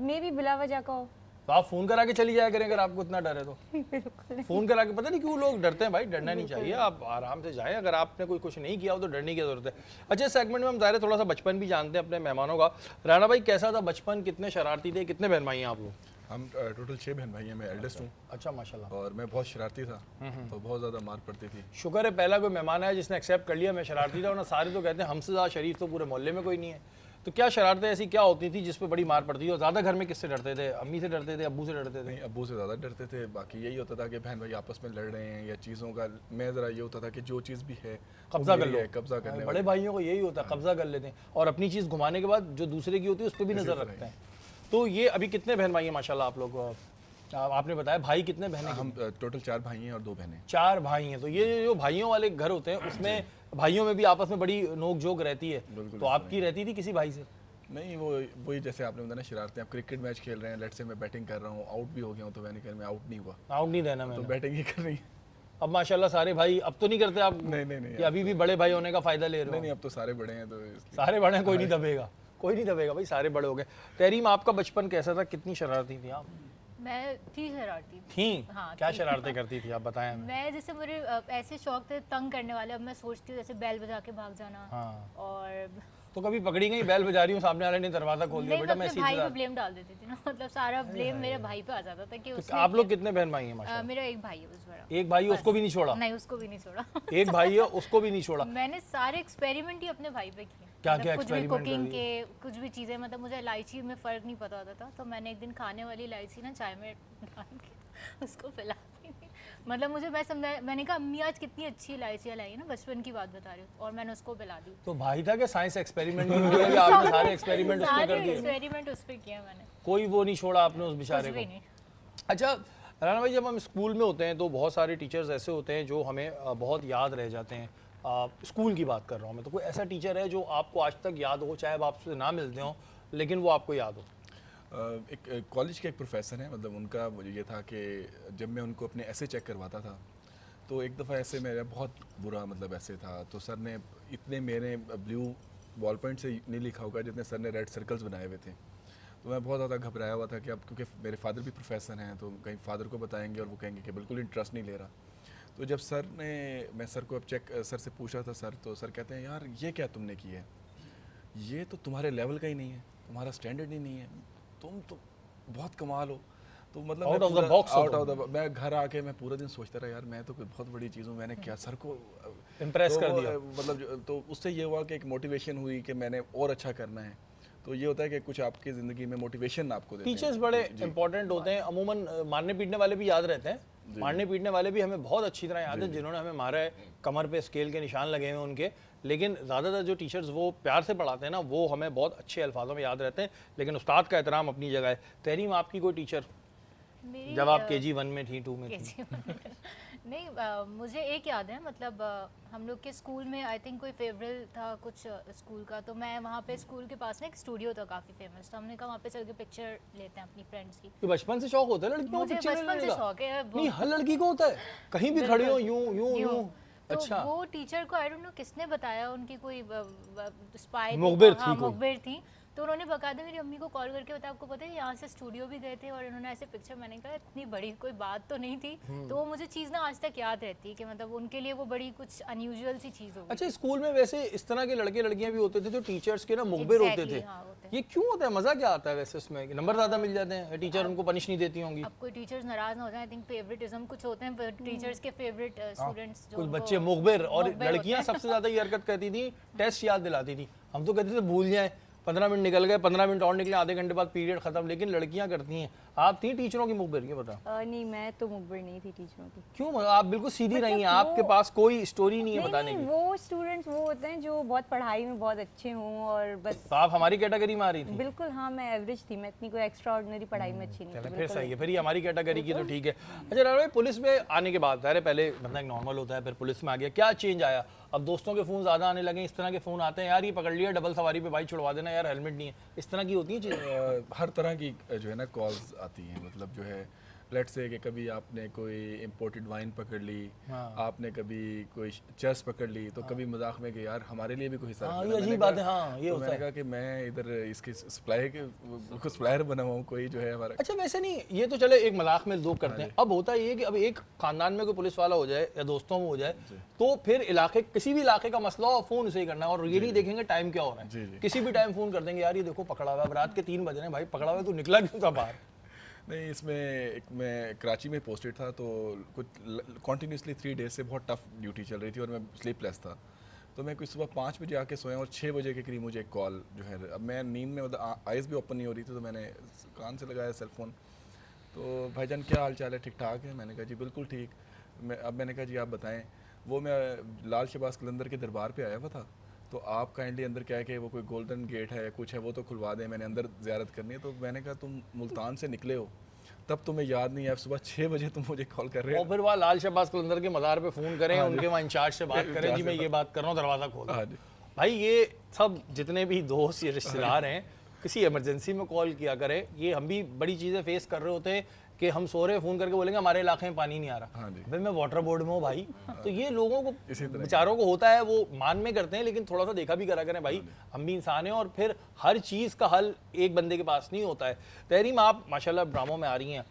Speaker 3: मे भी बिला वजह का हो।
Speaker 1: तो आप फोन करा के चली जाया करें अगर आपको इतना डर है तो।
Speaker 3: बिल्कुल।
Speaker 1: फोन करा के, पता नहीं क्यों लोग डरते हैं भाई, डरना नहीं चाहिए, आप आराम से जाएं। अगर आपने कोई कुछ नहीं किया हो तो डरने की जरूरत है। अच्छा, इस सेगमेंट में हम ज़ाहिर थोड़ा सा बचपन भी जानते हैं अपने मेहमानों का। राणा भाई कैसा था बचपन, कितने शरारती थे, कितने बहन भाई हैं आप लोग?
Speaker 4: हम टोटल 6 बहन भाई हैं, मैं एल्डेस्ट हूँ
Speaker 1: अच्छा माशाल्लाह।
Speaker 4: और मैं बहुत शरारती था, तो बहुत ज़्यादा मार पड़ती थी।
Speaker 1: शुक्र है पहला कोई मेहमान आया जिसने एक्सेप्ट कर लिया मैं शरारती था, वरना सारे तो कहते हैं हमसे ज़्यादा शरीफ तो पूरे मोहल्ले में कोई नहीं है। तो क्या शरारतें ऐसी क्या होती थी जिस पे बड़ी मार पड़ती थी? और ज़्यादा घर में किससे डरते थे, अम्मी से डरते थे, अब्बू से डरते थे?
Speaker 4: नहीं, अब्बू से ज़्यादा डरते थे। बाकी यही होता था कि बहन भाई आपस में लड़ रहे हैं या चीज़ों का, मैं ज़रा ये होता था कि जो चीज़ भी है
Speaker 1: कब्जा कर
Speaker 4: मेरी
Speaker 1: लो।
Speaker 4: है, कब्जा करने
Speaker 1: बड़े भाइयों को यही होता है, कब्जा कर लेते हैं और अपनी चीज़ घुमाने के बाद जो दूसरे की होती है उस पर भी नज़र रखते हैं। तो ये अभी कितने बहन भाई हैं माशाल्लाह आप लोग? आपने बताया भाई, कितने बहनें?
Speaker 4: हम टोटल 4 भाई हैं और 2 बहनें।
Speaker 1: 4 भाई हैं। तो ये जो भाइयों वाले घर होते हैं उसमें भाइयों में भी आपस में बड़ी नोक झोंक रहती है, तो आपकी रहती थी किसी भाई से?
Speaker 4: नहीं, वो वही जैसे आपने बताया ना, शरारतें। आप क्रिकेट मैच खेल रहे हैं, लेट्स से मैं बैटिंग कर रहा हूँ, आउट भी हो गया हूँ तो मैंने कहा मैं आउट नहीं हुआ
Speaker 1: आउट नहीं देना
Speaker 4: तो
Speaker 1: मैंने।
Speaker 4: बैटिंग ही कर रही है।
Speaker 1: अब माशाल्लाह सारे भाई, अब तो नहीं करते आप?
Speaker 4: नहीं,
Speaker 1: कि अभी भी बड़े भाई होने का फायदा ले रहे हो?
Speaker 4: नहीं, अब तो सारे बड़े हैं तो इसलिए।
Speaker 1: सारे बड़े हैं, कोई नहीं दबेगा, कोई नहीं दबेगा भाई, सारे बड़े हो गए। तहरीम आपका बचपन कैसा था, कितनी शरारती थी आप?
Speaker 2: मैं थी शरारती।
Speaker 1: थी?
Speaker 2: हाँ,
Speaker 1: क्या
Speaker 2: थी।
Speaker 1: शरारतें करती थी आप बताएं हमें।
Speaker 2: मैं जैसे मेरे ऐसे शौक थे तंग करने वाले, अब मैं सोचती हूँ जैसे बैल बजा के भाग जाना।
Speaker 1: हाँ,
Speaker 2: और
Speaker 1: तो कभी पकड़ी गई बैल बजा रही हूँ, सामने वाले ने दरवाजा खोल दिया,
Speaker 2: नहीं,
Speaker 1: बेटा
Speaker 2: मैं
Speaker 1: मैं
Speaker 2: अपने
Speaker 1: सीधे
Speaker 2: भाई पे
Speaker 1: जा-
Speaker 2: ब्लेम डाल देती थी ना, मतलब सारा ब्लेम मेरे भाई पे आ जाता था कि
Speaker 1: तो
Speaker 2: उसने
Speaker 1: आप लोग
Speaker 2: किया।
Speaker 1: कितने बहन भाई हैं माशाल्लाह?
Speaker 2: मेरा एक भाई है बस बड़ा।
Speaker 1: एक भाई है, उसको भी नहीं छोड़ा?
Speaker 2: नहीं, उसको भी नहीं छोड़ा।
Speaker 1: एक भाई है, उसको भी नहीं छोड़ा?
Speaker 2: मैंने सारे एक्सपेरिमेंट ही अपने भाई पे किए।
Speaker 1: क्या
Speaker 2: मतलब
Speaker 1: क्या
Speaker 2: कुछ भी
Speaker 1: experiment
Speaker 2: कुकिंग
Speaker 1: करी?
Speaker 2: के, कुछ भी चीज़ें, मतलब मुझे इलायची में फ़र्क नहीं पता होता था, तो मैंने एक दिन खाने वाली इलायची ना चाय में डाल के उसको पिला दी थी। मतलब मुझे, मैं समझा, मैंने कहा अम्मी आज कितनी अच्छी इलायचियाँ लाई है ना, बचपन की बात बता रही हूँ, और मैंने उसको पिला दी।
Speaker 1: तो भाई था कि साइंस एक्सपेरिमेंट में हुआ कि आपने सारे एक्सपेरिमेंट उसमें
Speaker 2: सारे
Speaker 1: कर दिए?
Speaker 2: एक्सपेरिमेंट उस पर किया मैंने,
Speaker 1: कोई वो नहीं छोड़ा आपने उस
Speaker 2: कुछ
Speaker 1: बेचारे
Speaker 2: भी
Speaker 1: को?
Speaker 2: नहीं।
Speaker 1: अच्छा राना भाई, जब हम स्कूल में होते हैं तो बहुत सारे टीचर्स ऐसे होते हैं जो हमें बहुत याद रह जाते हैं। स्कूल की बात कर रहा हूँ मैं, तो कोई ऐसा टीचर है जो आपको आज तक याद हो, चाहे अब आपसे ना मिलते हो लेकिन वो आपको याद हो?
Speaker 4: एक कॉलेज के एक प्रोफेसर हैं, मतलब उनका मुझे ये था कि जब मैं उनको अपने ऐसे चेक करवाता था तो एक दफ़ा ऐसे मेरा बहुत बुरा मतलब ऐसे था, तो सर ने इतने मेरे ब्लू बॉल पॉइंट से नहीं लिखा होगा जितने सर ने रेड सर्कल्स बनाए हुए थे। तो मैं बहुत ज़्यादा घबराया हुआ था कि अब क्योंकि मेरे फादर भी प्रोफेसर हैं तो कहीं फादर को बताएंगे और वो कहेंगे कि बिल्कुल इंटरेस्ट नहीं ले रहा। तो जब मैं सर को अब सर से पूछा था सर, तो सर कहते हैं यार ये क्या तुमने किया है, ये तो तुम्हारे लेवल का ही नहीं है, तुम्हारा स्टैंडर्ड ही नहीं है, तुम तो बहुत कमाल हो। तो मतलब
Speaker 1: out of the box,
Speaker 4: out of the, मैं घर आके मैं पूरा दिन सोचता रहा यार मैं तो कोई बहुत बड़ी चीज़ हूँ, मैंने क्या सर को
Speaker 1: इम्प्रेस
Speaker 4: तो
Speaker 1: कर दिया।
Speaker 4: मतलब तो उससे ये हुआ कि एक मोटिवेशन हुई कि मैंने और अच्छा करना है। तो ये होता है कि कुछ आपकी ज़िंदगी में मोटिवेशन आपको देते हैं।
Speaker 1: टीचर्स बड़े इंपॉर्टेंट होते हैं। अमूमन मारने पीटने वाले भी याद रहते हैं, मारने पीटने वाले भी हमें बहुत अच्छी तरह याद है, जिन्होंने हमें मारा है, कमर पे स्केल के निशान लगे हैं उनके। लेकिन ज़्यादातर जो टीचर्स वो प्यार से पढ़ाते हैं ना, वो हमें बहुत अच्छे अल्फाजों में याद रहते हैं। लेकिन उस्ताद का एहतराम अपनी जगह है। तहरीम, आपकी कोई टीचर
Speaker 2: मेरी
Speaker 1: जब आप KG 1 में थी, 2 में थी?
Speaker 2: नहीं, मुझे एक याद है, मतलब हम लोग के स्कूल में आई थिंक कोई फेवरल था कुछ स्कूल का, तो मैं वहाँ पे स्कूल के पास ना एक स्टूडियो था काफ़ी फेमस, तो हमने कहा वहाँ पे चल के पिक्चर लेते हैं अपनी फ्रेंड्स की।
Speaker 1: ये बचपन से शौक होता है लड़कियों को
Speaker 2: मुझे
Speaker 1: पिक्चर
Speaker 2: बचपन
Speaker 1: लेने
Speaker 2: से
Speaker 1: का?
Speaker 2: शौक है
Speaker 1: नहीं, हर लड़की को होता है, कहीं भी खड़ी हो यूं यूं
Speaker 2: यूं।
Speaker 1: यूं।
Speaker 2: तो
Speaker 1: अच्छा,
Speaker 2: वो टीचर को आई डोंट नो किसने बताया, उनकी कोई स्पाई
Speaker 1: मुखबिर थी कोई।
Speaker 2: मुखबिर थी, तो उन्होंने बकायदा मेरी अम्मी को कॉल करके बताया आपको पता है यहाँ से स्टूडियो भी गए थे और इन्होंने ऐसे पिक्चर। मैंने कहा इतनी बड़ी कोई बात तो नहीं थी। तो वो मुझे चीज़ ना आज तक याद रहती है कि मतलब उनके लिए वो बड़ी कुछ अनयूजुअल सी चीज़ होगी।
Speaker 1: अच्छा, स्कूल में वैसे इस तरह के लड़के लड़कियां भी होते थे जो टीचर्स के ना मुखबिर होते थे।
Speaker 2: हाँ, होते हैं।
Speaker 1: ये क्यों होता है, मजा क्या आता है वैसे इसमें? नंबर ज्यादा मिल जाते हैं, टीचर उनको पनिश नहीं देती होंगी?
Speaker 2: अब कोई टीचर्स नाराज ना हो जाए, आई थिंक फेवरेटिज्म कुछ होते हैं टीचर्स के फेवरेट स्टूडेंट्स जो
Speaker 1: कुछ
Speaker 2: उनको
Speaker 1: बच्चे मुखबिर, और
Speaker 2: मुखबिर होते
Speaker 1: लड़कियां
Speaker 2: हैं।
Speaker 1: सबसे ज्यादा ये हरकत करती थी, टेस्ट याद दिलाती थी। हम तो कहते थे भूल जाए, 15 मिनट निकल गए, 15 मिनट और निकले, आधे घंटे बाद पीरियड खत्म। लेकिन लड़कियां करती हैं। आप थी टीचरों की मुखबिर? ये बता।
Speaker 3: नहीं, मैं तो मुखबिर नहीं थी टीचरों की।
Speaker 1: क्यों? आप बिल्कुल सीधी रही हैं,
Speaker 3: मतलब
Speaker 1: आपके
Speaker 3: वो-
Speaker 1: पास कोई स्टोरी नहीं है
Speaker 3: नहीं,
Speaker 1: बताने
Speaker 3: नहीं,
Speaker 1: की।
Speaker 3: वो स्टूडेंट्स वो होते हैं जो बहुत पढ़ाई में बहुत अच्छे हों और बस।
Speaker 1: तो आप हमारी कैटेगरी में आ रही थी?
Speaker 3: बिल्कुल हाँ, मैं एवरेज थी, मैं इतनी कोई एक्स्ट्रा ऑर्डिनरी पढ़ाई में अच्छी नहीं
Speaker 1: चलें,
Speaker 3: थी।
Speaker 1: फिर सही है, फिर ये हमारी कैटेगरी की तो ठीक है। अच्छा राणा भाई, पुलिस में आने के बाद ज़ाहिर है पहले बंदा एक नॉर्मल होता है, फिर पुलिस में आ गया, क्या चेंज आया? अब दोस्तों के फ़ोन ज़्यादा आने लगे, इस तरह के फ़ोन आते हैं, यार ये पकड़ लिया डबल सवारी पे, भाई छुड़वा देना यार, हेलमेट नहीं है, इस तरह की होती है चीज़ें?
Speaker 4: हर तरह की जो है ना कॉल्स आती हैं, मतलब जो है लेट्स से कि कभी आपने कोई इम्पोर्टेड वाइन पकड़ ली, आपने कभी कोई चर्च पकड़ ली, तो कभी मजाक में कि यार हमारे लिए भी कोई हिस्सा रखना।
Speaker 1: ये
Speaker 4: मैंने
Speaker 1: अजीब
Speaker 4: कहा-
Speaker 1: बात है। हाँ, ये
Speaker 4: तो
Speaker 1: होता
Speaker 4: मैंने
Speaker 1: है।
Speaker 4: कहा कि मैं इधर इसके सप्लायर बना हुआ हूँ, कोई जो है हमारा।
Speaker 1: अच्छा, वैसे नहीं, ये तो चले एक मजाक में लोग करते हैं। अब होता ये कि अब एक खानदान में कोई पुलिस वाला हो जाए या दोस्तों में हो जाए, तो फिर इलाके, किसी भी इलाके का मसला हो, फ़ोन उसे ही करना है, और ये नहीं देखेंगे टाइम क्या हो रहा
Speaker 4: जी,
Speaker 1: है।
Speaker 4: जी।
Speaker 1: किसी भी टाइम फ़ोन कर देंगे, यार ये देखो पकड़ा हुआ है, अब रात के 3 बज रहे हैं, भाई पकड़ा हुआ है, तू निकला क्यों था बाहर?
Speaker 4: नहीं, इसमें मैं कराची में पोस्टेड था, तो कुछ कॉन्टीन्यूसली 3 डेज से बहुत टफ ड्यूटी चल रही थी और मैं स्लीपलेस था। तो मैं कुछ सुबह 5 बजे आके सोया और 6 बजे के करीब मुझे एक कॉल जो है, अब मैं नींद में मतलब आइज़ भी ओपन नहीं हो रही थी, तो मैंने कान से लगाया सेलफोन। तो भाईजान क्या हाल चाल है, ठीक ठाक है? मैंने कहा जी बिल्कुल ठीक। मैंने कहा जी आप बताएं। वो मैं लाल शहबाज कलंदर के दरबार पे आया हुआ था, तो आप काइंडली अंदर क्या है कि वो कोई गोल्डन गेट है कुछ है, वो तो खुलवा दें, मैंने अंदर ज़ियारत करनी है। तो मैंने कहा तुम मुल्तान से निकले हो, तब तुम्हें याद नहीं है, सुबह 6 बजे तुम मुझे कॉल कर रहे हो।
Speaker 1: और फिर वहाँ लाल शहबाज कलंदर के मज़ार पे फ़ोन करें, उनके वहाँ इंचार्ज से बात करें, जी मैं ये बात कर रहा हूँ, दरवाज़ा खोलो।
Speaker 4: हाँ जी।
Speaker 1: भाई ये सब जितने भी दोस्त या रिश्तेदार हैं, किसी इमरजेंसी में कॉल किया करें। ये हम भी बड़ी चीज़ें फेस कर रहे होते हैं कि हम सो रहे हैं, फ़ोन करके बोलेंगे हमारे इलाके में पानी नहीं आ रहा।
Speaker 4: हाँ जी।
Speaker 1: भाई मैं वाटर बोर्ड में हूँ भाई। तो ये लोगों को
Speaker 4: इसी तरह
Speaker 1: बेचारों को होता है, वो मान में करते हैं, लेकिन थोड़ा सा देखा भी करा करें भाई, हम भी इंसान हैं, और फिर हर चीज़ का हल एक बंदे के पास नहीं होता है। तहरीम, आप माशाल्लाह ड्रामों में आ रही हैं,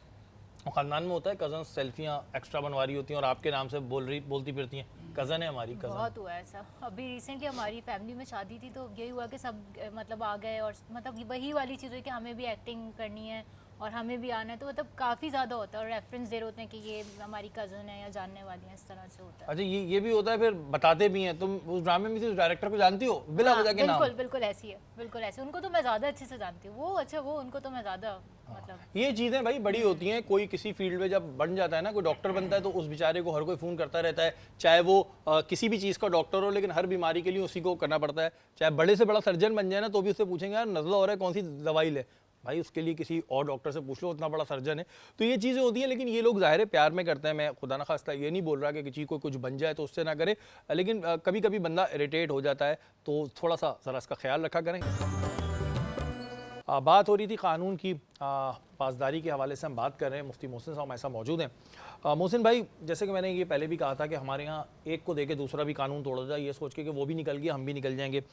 Speaker 1: और ख़ानदान में होता है कज़न सेल्फियाँ एक्स्ट्रा बनवा रही होती हैं और आपके नाम से बोलती फिरती हैं, कज़न है हमारी, कज़न।
Speaker 2: बहुत हुआ ऐसा। अभी रिसेंटली हमारी फैमिली में शादी थी, तो यही हुआ कि सब मतलब आ गए, और मतलब वही वाली चीज़ हुई कि हमें भी एक्टिंग करनी है और हमें भी आना है, तो मतलब काफ़ी ज़्यादा होता है, और रेफरेंस दे रहे होते हैं कि ये हमारी कज़न है या जानने वाली है, इस तरह से होता है।
Speaker 1: अच्छा, ये भी होता है, फिर बताते भी हैं। तुम उस ड्रामे में से उस डायरेक्टर को जानती हो बिला
Speaker 2: हाँ,
Speaker 1: वजह के नाम?
Speaker 2: बिल्कुल बिल्कुल ऐसी है, बिल्कुल ऐसी। उनको तो मैं ज़्यादा अच्छे से जानती हूँ, वो अच्छा वो उनको तो मैं ज़्यादा मतलब।
Speaker 1: ये चीज़ें भाई बड़ी होती हैं। कोई किसी फील्ड में जब बन जाता है ना, कोई डॉक्टर बनता है, तो उस बेचारे को हर कोई फ़ोन करता रहता है, चाहे वो किसी भी चीज़ का डॉक्टर हो, लेकिन हर बीमारी के लिए उसी को करना पड़ता है। चाहे बड़े से बड़ा सर्जन बन जाए ना, तो भी उससे पूछेंगे यार नज़ला हो रहा है, कौन सी दवाई ले, भाई उसके लिए किसी और डॉक्टर से पूछ लो, उतना बड़ा सर्जन है। तो ये चीज़ें होती हैं, लेकिन ये लोग ज़ाहिर है प्यार में करते हैं। मैं खुदा न खास्ता ये नहीं बोल रहा कि चीज़ को कुछ बन जाए तो उससे ना करे, लेकिन कभी कभी बंदा इरिटेट हो जाता है, तो थोड़ा सा ज़रा इसका ख्याल रखा करें। बात हो रही थी कानून की, पासदारी के हवाले से हम बात कर रहे हैं। मुफ्ती मोहसिन साहब ऐसा मौजूद हैं। मोहसिन भाई, जैसे कि मैंने ये पहले भी कहा था कि हमारे यहाँ एक को देके दूसरा भी कानून तोड़ा जाए, ये सोच के कि वो भी निकल गया हम भी निकल जाएंगे।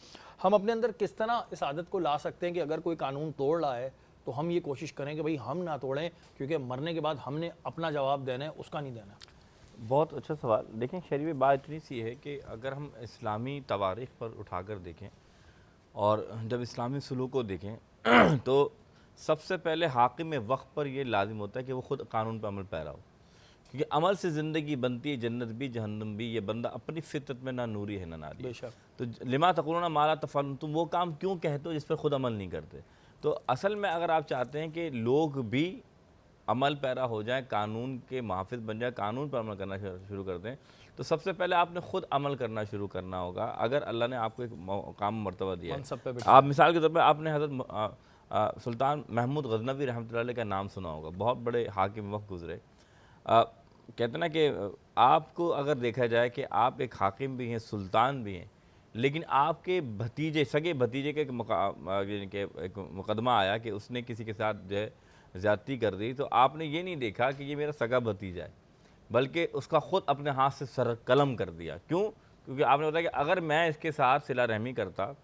Speaker 1: हम अपने अंदर किस तरह इस आदत को ला सकते हैं कि अगर कोई कानून तोड़ रहा है तो हम ये कोशिश करें कि भाई हम ना तोड़ें, क्योंकि मरने के बाद हमने अपना जवाब देना है, उसका नहीं देना।
Speaker 5: बहुत अच्छा सवाल। देखें शरीफ में बात इतनी सी है कि अगर हम इस्लामी तवारीख़ पर उठाकर देखें और जब इस्लामी सलूक को देखें तो सबसे पहले हाकिम वक्त पर यह लाजिम होता है कि वो ख़ुद कानून पर अमल पैरा हो, क्योंकि अमल से ज़िंदगी बनती है, जन्नत भी जहन्नम भी। ये बंदा अपनी फितरत में ना नूरी है ना नारी।
Speaker 1: बेशक।
Speaker 5: तो लिमा तक़ूलूना मा ला तफ़अलून, तुम वो काम क्यों कहते हो जिस पर ख़ुद अमल नहीं करते। तो असल में अगर आप चाहते हैं कि लोग भी अमल पैरा हो जाएं, कानून के मुहाफ़िज़ बन जाए, कानून पर अमल करना शुरू कर दें, तो सबसे पहले आपने ख़ुद अमल करना शुरू करना होगा। अगर अल्लाह ने आपको एक काम मर्तबा दिया है, आप मिसाल के तौर पर आपने हज़रत सुल्तान महमूद गज़नवी रहमतुल्लाह अलैह का नाम सुना होगा, बहुत बड़े हाकिम वक्त गुज़रे। कहते ना कि आपको अगर देखा जाए कि आप एक हाकिम भी हैं, सुल्तान भी हैं, लेकिन आपके भतीजे, सगे भतीजे के एक मुकदमा आया कि उसने किसी के साथ जो है ज़्यादती कर दी, तो आपने ये नहीं देखा कि ये मेरा सगा भतीजा है, बल्कि उसका ख़ुद अपने हाथ से सर कलम कर दिया। क्यों? क्योंकि आपने बताया कि अगर मैं इसके साथ सिला रहमी करता,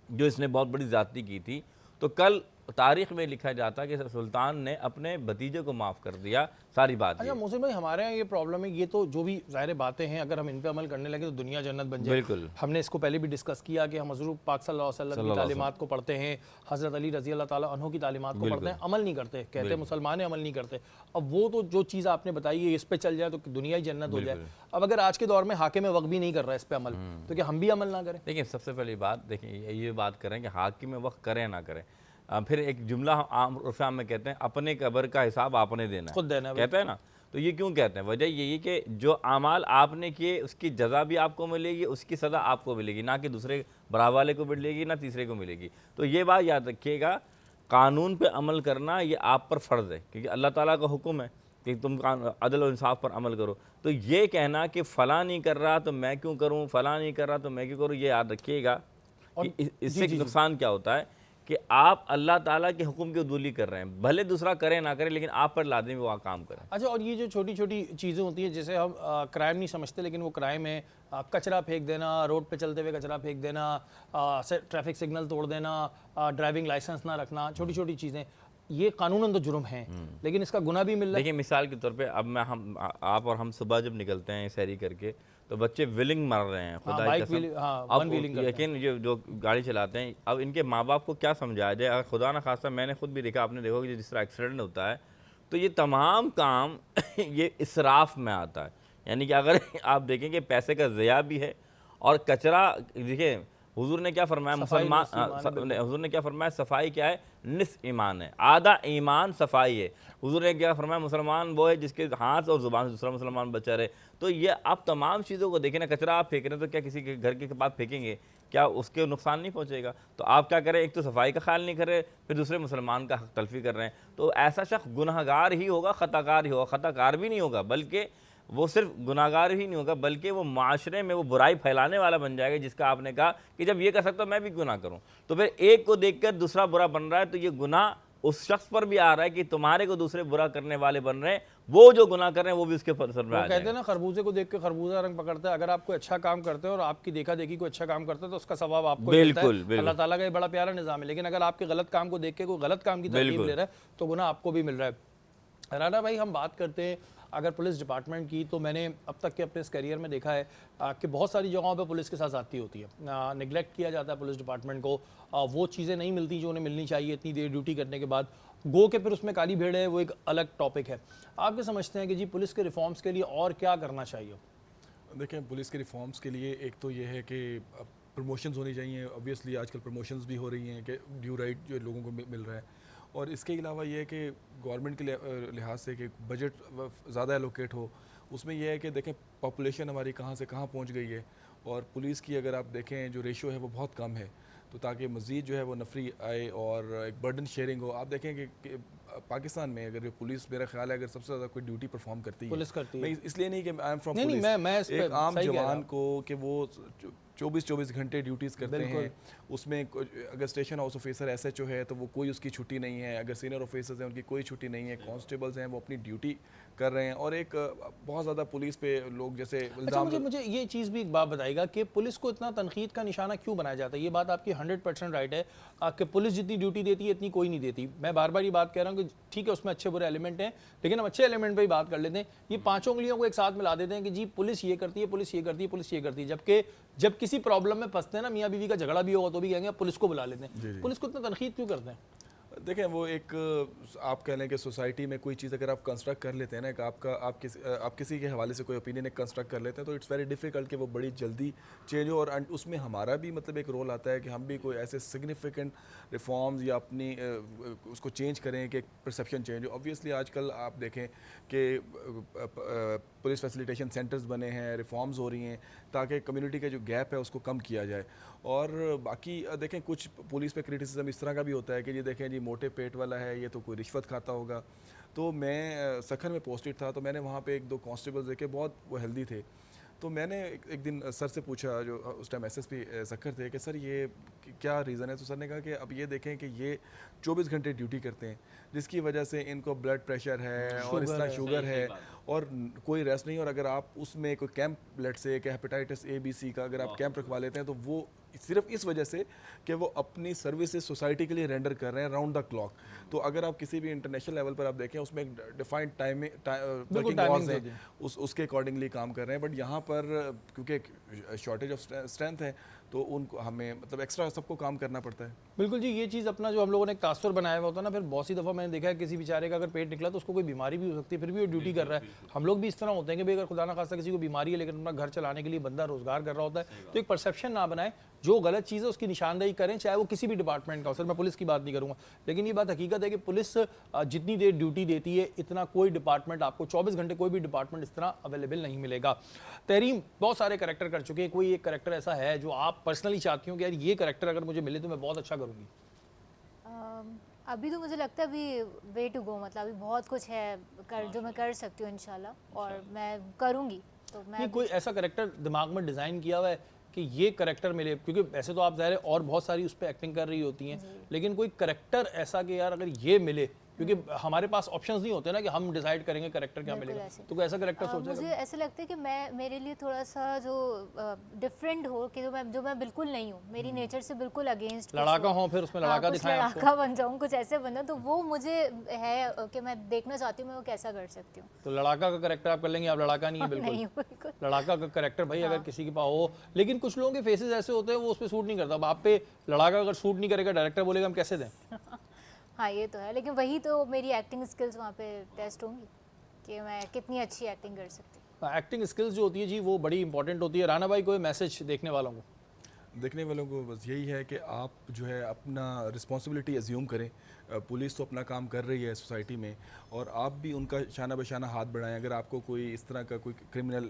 Speaker 5: जो इसने बहुत बड़ी ज़्यादती की थी, तो कल तारीख़ में लिखा जाता कि सुल्तान ने अपने भतीजे को माफ़ कर दिया। सारी बात।
Speaker 1: अच्छा मोहसिन भाई, हमारे यहाँ ये प्रॉब्लम है, ये तो जो भी ज़ाहिर बातें हैं, अगर हम इन पे अमल करने लगे तो दुनिया जन्नत बन जाए।
Speaker 5: बिल्कुल।
Speaker 1: हमने इसको पहले भी डिस्कस किया कि हम हज़रत पाक सल्लल्लाहु अलैहि वसल्लम की तालीमात को पढ़ते हैं, हज़रत अली रज़ी अल्लाह ताला अन्हु की तालीमात को पढ़ते हैं, अमल नहीं करते, कहते हैं मुसलमान अमल नहीं करते। अब वो तो जो चीज़ आपने बताई है, इस पर चल जाए तो दुनिया ही जन्नत हो जाए। अब अगर आज के दौर में हाकिम वक्त भी नहीं कर रहा है इस पर अमल, तो क्या हम भी अमल ना करें?
Speaker 5: देखिए सबसे पहली बात, देखिए ये बात करें कि हाकिम वक्त करें ना करें। फिर एक जुमला आम उर्फ़ में कहते हैं, अपने कब्र का हिसाब आपने देना है,
Speaker 1: खुद देना है,
Speaker 5: कहते हैं ना। तो ये क्यों कहते हैं? वजह यही कि जो अमाल आपने किए उसकी जज़ा भी आपको मिलेगी, उसकी सज़ा आपको मिलेगी, ना कि दूसरे बराबर वाले को मिलेगी, ना तीसरे को मिलेगी। तो ये बात याद रखिएगा, कानून पे अमल करना ये आप पर फ़र्ज़ है, क्योंकि अल्लाह ताला का हुक्म है कि तुम अदल और इंसाफ पर अमल करो। तो ये कहना कि फ़लाँ नहीं कर रहा तो मैं क्यों करूँ, फ़लाँ नहीं कर रहा तो मैं क्यों करूँ, ये याद रखिएगा कि इससे नुकसान क्या होता है कि आप अल्लाह ताला के हुक्म की उदूली कर रहे हैं, भले दूसरा करे ना करे, लेकिन आप पर लाज़िम वो काम करें।
Speaker 1: अच्छा, और ये जो छोटी छोटी चीज़ें होती हैं, जैसे हम क्राइम नहीं समझते, लेकिन वो क्राइम है, कचरा फेंक देना, रोड पे चलते हुए कचरा फेंक देना, ट्रैफिक सिग्नल तोड़ देना, ड्राइविंग लाइसेंस ना रखना, छोटी छोटी चीज़ें, ये कानूनन तो जुर्म हैं, लेकिन इसका गुनाह भी मिल रहा है।
Speaker 5: देखिए मिसाल के तौर पे अब आप और हम सुबह जब निकलते हैं सैरी करके, तो बच्चे व्हीलिंग मार रहे हैं, खुदा की कसम। अब यकीन जो गाड़ी चलाते हैं, अब इनके माँ बाप को क्या समझाया जाए? अगर खुदा ना खासा, मैंने खुद भी देखा, आपने देखा कि जिस तरह एक्सीडेंट होता है, तो ये तमाम काम ये इसराफ में आता है। यानी कि अगर आप देखें कि पैसे का ज़िया भी है और कचरा, देखिए हुजूर ने क्या फरमाया, हुजूर ने क्या फरमाया, सफाई क्या है? निस्फ ईमान है, आधा ईमान सफाई है। हुजूर ने क्या फरमाया, मुसलमान वो है जिसके हाथ और ज़ुबान से दूसरा मुसलमान बचा रहे। तो ये आप तमाम चीज़ों को देखें ना, कचरा आप फेंक रहे हैं तो क्या किसी के घर के पास फेंकेंगे, क्या उसके नुकसान नहीं पहुँचेगा? तो आप क्या करें, एक तो सफाई का ख्याल नहीं कर रहे, फिर दूसरे मुसलमान का हक तलफी कर रहे हैं। तो ऐसा शख्स गुनहगार ही होगा, ख़ताकार ही होगा। ख़ताकार भी नहीं होगा, बल्कि वो सिर्फ गुनाहगार ही नहीं होगा, बल्कि वो माशरे में वो बुराई फैलाने वाला बन जाएगा, जिसका आपने कहा कि जब ये कर सकता मैं भी गुनाह करूं। तो फिर एक को देखकर दूसरा बुरा बन रहा है, तो ये गुनाह उस शख्स पर भी आ रहा है कि तुम्हारे को दूसरे बुरा करने वाले बन रहे हैं, वो जो गुनाह कर रहे हैं वो भी उसके सर में आ जाएगा।
Speaker 1: कहते हैं ना, खरबूजे को देख के खरबूजा रंग पकड़ता है। अगर आप कोई अच्छा काम करते हो और आपकी देखा देखी कोई अच्छा काम करते हो, तो उसका सवाब आपको मिलता है। अल्लाह ताला का ये बड़ा प्यारा निज़ाम है। लेकिन अगर आपके गलत काम को देख के कोई गलत काम की तरकीब ले रहा है, तो गुनाह आपको भी मिल रहा है। राना भाई, हम बात करते हैं अगर पुलिस डिपार्टमेंट की, तो मैंने अब तक के अपने इस करियर में देखा है कि बहुत सारी जगहों पे पुलिस के साथ ज़्यादती होती है, निगलेक्ट किया जाता है पुलिस डिपार्टमेंट को, वो चीज़ें नहीं मिलती जो उन्हें मिलनी चाहिए इतनी देर ड्यूटी करने के बाद। गो के फिर उसमें काली भेड़ है, वो एक अलग टॉपिक है। आप क्या समझते हैं कि जी पुलिस के रिफॉर्म्स के लिए और क्या करना चाहिए?
Speaker 4: देखें, पुलिस के रिफॉर्म्स के लिए एक तो ये है कि प्रमोशंस होनी चाहिए। ऑब्वियसली आजकल प्रमोशंस भी हो रही हैं कि ड्यू राइट जो लोगों को मिल रहा है। और इसके अलावा ये है कि गवर्नमेंट के लिहाज से कि बजट ज़्यादा एलोकेट हो। उसमें यह है कि देखें पॉपुलेशन हमारी कहाँ से कहाँ पहुँच गई है, और पुलिस की अगर आप देखें जो रेशो है वो बहुत कम है, तो ताकि मज़ीद जो है वो नफरी आए और एक बर्डन शेयरिंग हो। आप देखें कि पाकिस्तान में अगर जो पुलिस, मेरा ख्याल है अगर सबसे ज़्यादा कोई ड्यूटी परफॉर्म करती है,
Speaker 1: पुलिस करती है।
Speaker 4: मैं इसलिए नहीं कि आई एम फ्रॉम
Speaker 1: नहीं,
Speaker 4: पुलिस,
Speaker 1: मैं इस पे
Speaker 4: एक आम
Speaker 1: सही कह रहा
Speaker 4: जवान
Speaker 1: हूँ।
Speaker 4: को कि वो 24 घंटे ड्यूटीज़ करते
Speaker 1: बिल्कुल।
Speaker 4: हैं, उसमें अगर स्टेशन हाउस ऑफिसर SHO है तो वो कोई उसकी छुट्टी नहीं है, अगर सीनियर ऑफिसर्स हैं उनकी कोई छुट्टी नहीं है, कांस्टेबल्स हैं वो अपनी ड्यूटी कर रहे हैं, और एक बहुत ज़्यादा पुलिस पे लोग जैसे
Speaker 1: अच्छा,
Speaker 4: इल्ज़ाम
Speaker 1: मुझे ये चीज़ भी एक बात बताइएगा कि पुलिस को इतना तनकीद का निशाना क्यों बनाया जाता है? ये बात आपकी 100% राइट है कि पुलिस जितनी ड्यूटी देती है इतनी कोई नहीं देती। मैं बार बार ये बात कह रहा हूँ कि ठीक है उसमें अच्छे बुरे एलिमेंट हैं, लेकिन हम अच्छे एलिमेंट पे ही बात कर लेते हैं। ये पांचों उंगलियों को एक साथ मिला देते हैं कि जी पुलिस ये करती है, पुलिस ये करती है, पुलिस ये करती है, जबकि जब किसी प्रॉब्लम में फंसते हैं ना, मियाँ बीवी का झगड़ा भी होगा तो भी कहेंगे पुलिस को बुला लेते हैं। पुलिस को इतना तनकीद क्यों करते हैं?
Speaker 4: देखें, वो एक आप कह लें कि सोसाइटी में कोई चीज़ अगर आप कंस्ट्रक्ट कर लेते हैं ना, कि आप किसी के हवाले से कोई ओपिनियन एक कंस्ट्रक्ट कर लेते हैं, तो इट्स वेरी डिफ़िकल्ट कि वो बड़ी जल्दी चेंज हो, और उसमें हमारा भी मतलब एक रोल आता है कि हम भी कोई ऐसे सिग्निफिकेंट रिफॉर्म्स या अपनी उसको चेंज करें कि परसेप्शन चेंज हो। ऑब्वियसली आजकल आप देखें कि पुलिस फैसिलिटेशन सेंटर्स बने हैं, रिफॉर्म्स हो रही हैं ताकि कम्युनिटी का जो गैप है उसको कम किया जाए। और बाकी देखें, कुछ पुलिस पे क्रिटिसिज्म इस तरह का भी होता है कि ये देखें जी मोटे पेट वाला है, ये तो कोई रिश्वत खाता होगा। तो मैं सखर में पोस्टेड था, तो मैंने वहाँ पे एक दो कांस्टेबल्स देखे, बहुत वो हेल्दी थे। तो मैंने एक दिन सर से पूछा, जो उस टाइम SSP सखर थे, कि सर ये क्या रीज़न है? तो सर ने कहा कि अब ये देखें कि ये 24 घंटे ड्यूटी करते हैं, जिसकी वजह से इनको ब्लड प्रेशर है और इस तरह शुगर है और कोई रेस्ट नहीं। और अगर आप उसमें कोई कैंप, ब्लड से कि हेपेटाइटिस A B C का अगर आप कैंप रखवा लेते हैं, तो वो सिर्फ इस वजह से कि वो अपनी सर्विसेज सोसाइटी के लिए रेंडर कर रहे हैं राउंड द क्लॉक। तो अगर आप किसी भी इंटरनेशनल लेवल पर आप देखें, उसमें एक डिफाइंड वर्किंग आवर्स हैं, उसके अकॉर्डिंगली काम कर रहे हैं। बट यहाँ पर क्योंकि शॉर्टेज ऑफ स्ट्रेंथ है, तो उनको हमें मतलब एक्स्ट्रा सबको काम करना पड़ता है।
Speaker 1: बिल्कुल जी, ये चीज़ अपना जो हम लोगों ने एक तासुर बनाया हुआ होता है ना, फिर बहुत सी दफ़ा मैंने देखा है किसी बेचारे का अगर पेट निकला तो उसको कोई बीमारी भी हो सकती है, फिर भी वो ड्यूटी कर रहा है। हम लोग भी इस तरह होते हैं कि भाई अगर खुदा ना खास्ता किसी को बीमारी है लेकिन अपना घर चलाने के लिए बंदा रोजगार कर रहा होता है, तो एक परसेप्शन ना बनाए, जो गलत चीज़ है उसकी निशानदेही करें, चाहे वो किसी भी डिपार्टमेंट का हो। सर मैं पुलिस की बात नहीं करूँगा, लेकिन ये बात हकीकत है कि पुलिस जितनी देर ड्यूटी देती है इतना कोई डिपार्टमेंट आपको 24 घंटे कोई भी डिपार्टमेंट इस तरह अवेलेबल नहीं मिलेगा। तहरीम बहुत सारे करैक्टर कर चुके हैं, कोई एक करैक्टर ऐसा है जो आप पर्सनली चाहती हो कि यार ये करैक्टर अगर मुझे मिले तो मैं बहुत अच्छा करूँगी?
Speaker 2: अभी तो मुझे लगता है अभी वे टू गो, मतलब अभी बहुत कुछ है जो मैं कर सकती हूँ इंशाल्लाह, और मैं करूँगी। तो मैं
Speaker 1: नहीं, कोई ऐसा करैक्टर दिमाग में डिज़ाइन किया हुआ है कि ये करैक्टर मिले? क्योंकि वैसे तो आप ज़ाहिर है और बहुत सारी उस पर एक्टिंग कर रही होती हैं, लेकिन कोई करैक्टर ऐसा कि यार अगर ये मिले, क्योंकि हमारे पास ऑप्शंस नहीं होते ना कि हम डिसाइड करेंगे करैक्टर क्या
Speaker 2: बिल्कुल
Speaker 1: मिलेगा,
Speaker 2: ऐसे।
Speaker 1: तो कोई ऐसा करैक्टर सोचा
Speaker 2: मुझे ऐसा लगता है कि मेरे लिए थोड़ा सा जो डिफरेंट हो, कि जो मैं बिल्कुल नहीं हूँ, मेरी नेचर से बिल्कुल अगेंस्ट
Speaker 1: लड़ाका हो, फिर उसमें लड़ाका
Speaker 2: कुछ
Speaker 1: दिखाएं आपको?
Speaker 2: लड़ाका बन जाऊँ, कुछ ऐसे बन जाऊँ, तो वो मुझे है कि मैं देखना चाहती हूँ मैं वो कैसा कर सकती हूँ।
Speaker 1: तो लड़ाका का करैक्टर आप कर लेंगे? आप लड़ाका नहीं है बिल्कुल?
Speaker 2: नहीं बिल्कुल।
Speaker 1: लड़ाका का करैक्टर भाई अगर किसी के पास हो, लेकिन कुछ लोगों के फेसेस ऐसे होते हैं वो उस पर सूट नहीं करता। अब आप पे लड़ाका अगर सूट नहीं करेगा, डायरेक्टर बोलेगा हम कैसे दें?
Speaker 2: हाँ ये तो है, लेकिन वही तो मेरी एक्टिंग स्किल्स वहाँ पे टेस्ट होंगी कि मैं कितनी अच्छी एक्टिंग कर सकती हूँ।
Speaker 1: एक्टिंग स्किल्स जो होती है जी वो बड़ी इंपॉर्टेंट होती है। राना भाई कोई मैसेज देखने वालों को?
Speaker 4: देखने वालों को बस यही है कि आप जो है अपना रिस्पॉन्सिबिलिटी एज्यूम करें। पुलिस तो अपना काम कर रही है सोसाइटी में, और आप भी उनका शाना बशाना हाथ बढ़ाएं। अगर आपको कोई इस तरह का कोई क्रिमिनल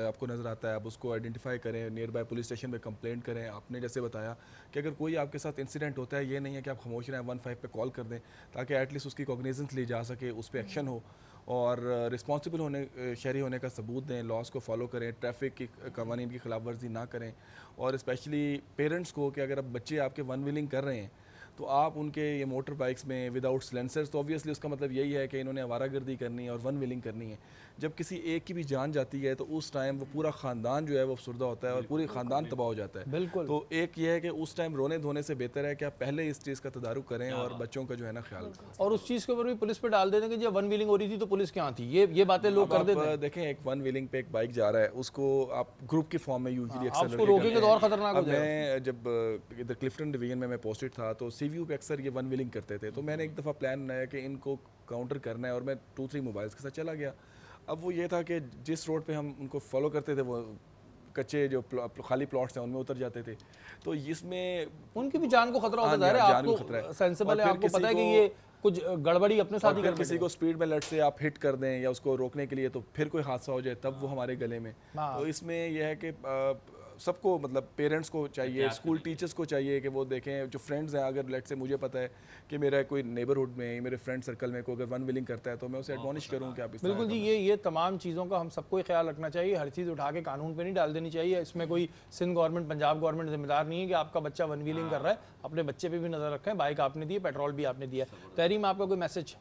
Speaker 4: आपको नज़र आता है, आप उसको आइडेंटिफाई करें, नियर बाय पुलिस स्टेशन में कंप्लेंट करें। आपने जैसे बताया कि अगर कोई आपके साथ इंसिडेंट होता है, ये नहीं है कि आप खामोश रहें, 15 पे कॉल कर दें ताकि एटलीस्ट उसकी कॉग्निजेंस ली जा सके, उस पर एक्शन हो, और रिस्पॉन्सिबल होने, शहरी होने का सबूत दें, लॉस को फॉलो करें, ट्रैफिक की कवानीन की खिलाफ वर्जी ना करें। और स्पेशली पेरेंट्स को कि अगर अब बच्चे आपके वन व्हीलिंग कर रहे हैं तो आप उनके ये मोटर बाइक्स में विदाउट सिलेंसर्स, तो ऑब्वियसली उसका मतलब यही है कि इन्होंने आवारागर्दी करनी है और वन व्हीलिंग करनी है। जब किसी एक की भी जान जाती है तो उस टाइम वो पूरा ख़ानदान जो है वो अफसरदा होता है और पूरी ख़ानदान तबाह हो जाता है।
Speaker 1: बिल्कुल।
Speaker 4: तो एक ये है कि उस टाइम रोने धोने से बेहतर है कि आप पहले इस चीज़ का तदारुक करें और बच्चों का जो है ना ख्याल रखें।
Speaker 1: और उस चीज़ के ऊपर भी पुलिस पे डाल देते हैं कि जब वन व्हीलिंग हो रही थी तो पुलिस कहाँ थी, ये बातें लोग कर देते हैं।
Speaker 4: देखें, एक वन व्हीलिंग पे एक बाइक जा रहा है, उसको आप ग्रुप की फॉर्म में यूजुअली
Speaker 1: आप उसको रोकेंगे तो और खतरनाक हो जाएगा।
Speaker 4: मैं जब इधर क्लिफ्टन डिवीजन में मैं पोस्टेड था तो सीवीयू पे अक्सर ये वन व्हीलिंग करते थे, तो मैंने एक दफ़ा प्लान बनाया कि इनको काउंटर करना है और मैं 2-3 मोबाइल्स के साथ चला गया। अब वो ये था कि जिस रोड पे हम उनको फॉलो करते थे वो कच्चे जो खाली प्लॉट्स हैं उनमें उतर जाते थे, तो इसमें
Speaker 1: उनकी भी जान को खतरा होता है।
Speaker 4: जान को खतरा है,
Speaker 1: आपको सेंसिबल है,
Speaker 4: और फिर
Speaker 1: आपको पता है कि
Speaker 4: किसी
Speaker 1: ये कुछ गड़बड़ी अपने साथ ही
Speaker 4: अगर
Speaker 1: कर
Speaker 4: किसी को स्पीड में लट से आप हिट कर दें या उसको रोकने के लिए, तो फिर कोई हादसा हो जाए तब वो हमारे गले में।
Speaker 1: हाँ।
Speaker 4: तो इसमें यह है कि सबको मतलब पेरेंट्स को चाहिए, स्कूल टीचर्स को चाहिए कि वो देखें, जो फ्रेंड्स हैं, अगर लेट से मुझे पता है कि मेरा कोई नेबरहुड में, मेरे फ्रेंड सर्कल में कोई अगर वन विलिंग करता है तो मैं उसे एडमॉनिश करूँ कि आप इस
Speaker 1: बिल्कुल जी, ये तमाम चीज़ों का हम सबको ही ख्याल रखना चाहिए। हर चीज़ उठा के कानून पे नहीं डाल देनी चाहिए। इसमें कोई सिंध गवर्नमेंट, पंजाब गवर्नमेंट जिम्मेदार नहीं है कि आपका बच्चा वन व्हीलिंग कर रहा है। अपने बच्चे पे भी नज़र रखें। बाइक आपने दी है, पेट्रोल भी आपने दिया है। तहरीम, आपका कोई मैसेज?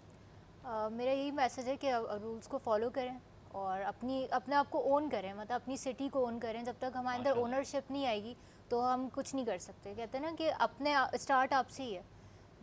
Speaker 2: मेरा यही मैसेज है कि रूल्स को फॉलो करें और अपने आप को ओन करें, मतलब अपनी सिटी को ओन करें। जब तक हमारे अंदर ओनरशिप नहीं आएगी तो हम कुछ नहीं कर सकते। कहते हैं ना कि अपने स्टार्ट आपसे ही है।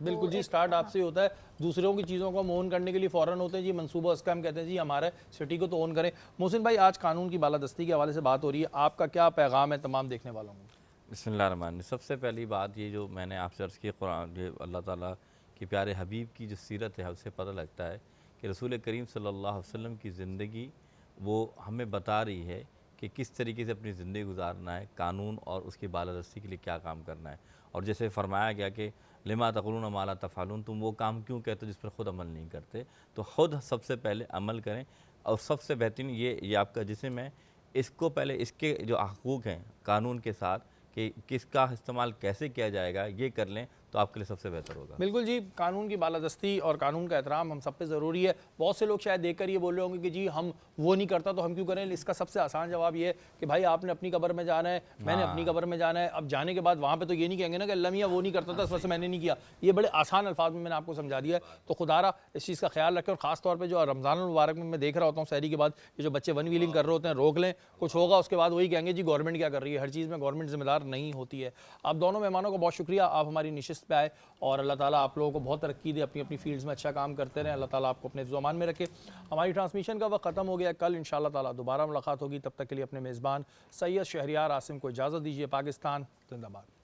Speaker 1: बिल्कुल जी, स्टार्ट आपसे ही होता है। दूसरों की चीज़ों को हम ओन करने के लिए फ़ौरन होते हैं जी, मंसूबा उसका हम कहते हैं जी हमारे सिटी को तो ओन करें। मोहसिन भाई, आज कानून की बालादस्ती के हवाले से बात हो रही है, आपका क्या पैगाम है तमाम देखने वालों को?
Speaker 5: बिस्मिल्लाहिर्रहमानिर्रहीम। सबसे पहली बात ये जो मैंने आपसे अर्ज़ की, कुरान, ये अल्लाह ताला के प्यारे हबीब की जो सीरत है उससे पता लगता है कि रसूल करीम सल्लल्लाहु अलैहि वसल्लम की ज़िंदगी वो हमें बता रही है कि किस तरीके से अपनी ज़िंदगी गुजारना है, कानून और उसकी बालादस्ती के लिए क्या काम करना है। और जैसे फरमाया गया कि लिमा तक़ुलून मा ला तफ़अलून, तुम वो काम क्यों कहते हो जिस पर ख़ुद अमल नहीं करते। तो ख़ुद सबसे पहले अमल करें। और सबसे बेहतरीन ये आपका जिस्म है, इसको पहले इसके जो हक़ूक़ हैं कानून के साथ कि किसका इस्तेमाल कैसे किया जाएगा, ये कर लें तो आपके लिए सबसे बेहतर होगा।
Speaker 1: बिल्कुल जी, कानून की बालादस्ती और कानून का एहतराम हम सब पे ज़रूरी है। बहुत से लोग शायद देखकर ये बोल रहे होंगे कि जी हम वो नहीं करता तो हम क्यों करें। इसका सबसे आसान जवाब ये है कि भाई आपने अपनी कब्र में जाना है, मैंने अपनी कब्र में जाना है। अब जाने के बाद वहाँ पे तो ये नहीं कहेंगे ना कि अल्लाह मियाँ वो नहीं करता था इस वजह से मैंने नहीं किया। ये बड़े आसान अल्फाज में मैंने आपको समझा दिया है। तो खुदारा इस चीज़ का ख्याल रखें। और ख़ास तौर पर जो रमज़ान मुबारक में मैं देख रहा होता हूँ, सहरी के बाद ये जो बच्चे वन व्हीलिंग कर रहे होते हैं, रोक लें। कुछ होगा उसके बाद वही कहेंगे जी गवर्नमेंट क्या कर रही है। हर चीज़ में गवर्नमेंट ज़िम्मेदार नहीं होती है। आप दोनों मेहमानों को बहुत शुक्रिया, आप हमारी नशिस्त पे आए और अल्लाह ताला आप लोगों को बहुत तरक्की दे, अपनी अपनी फील्ड्स में अच्छा काम करते रहें। अल्लाह ताला आपको अपने ज़ुबान में रखे। हमारी ट्रांसमिशन का वक्त ख़त्म हो गया। कल इंशाअल्लाह ताला दोबारा मुलाकात होगी। तब तक के लिए अपने मेज़बान सैयद शहरियार आसिम को इजाज़त दीजिए। पाकिस्तान जिंदाबाद।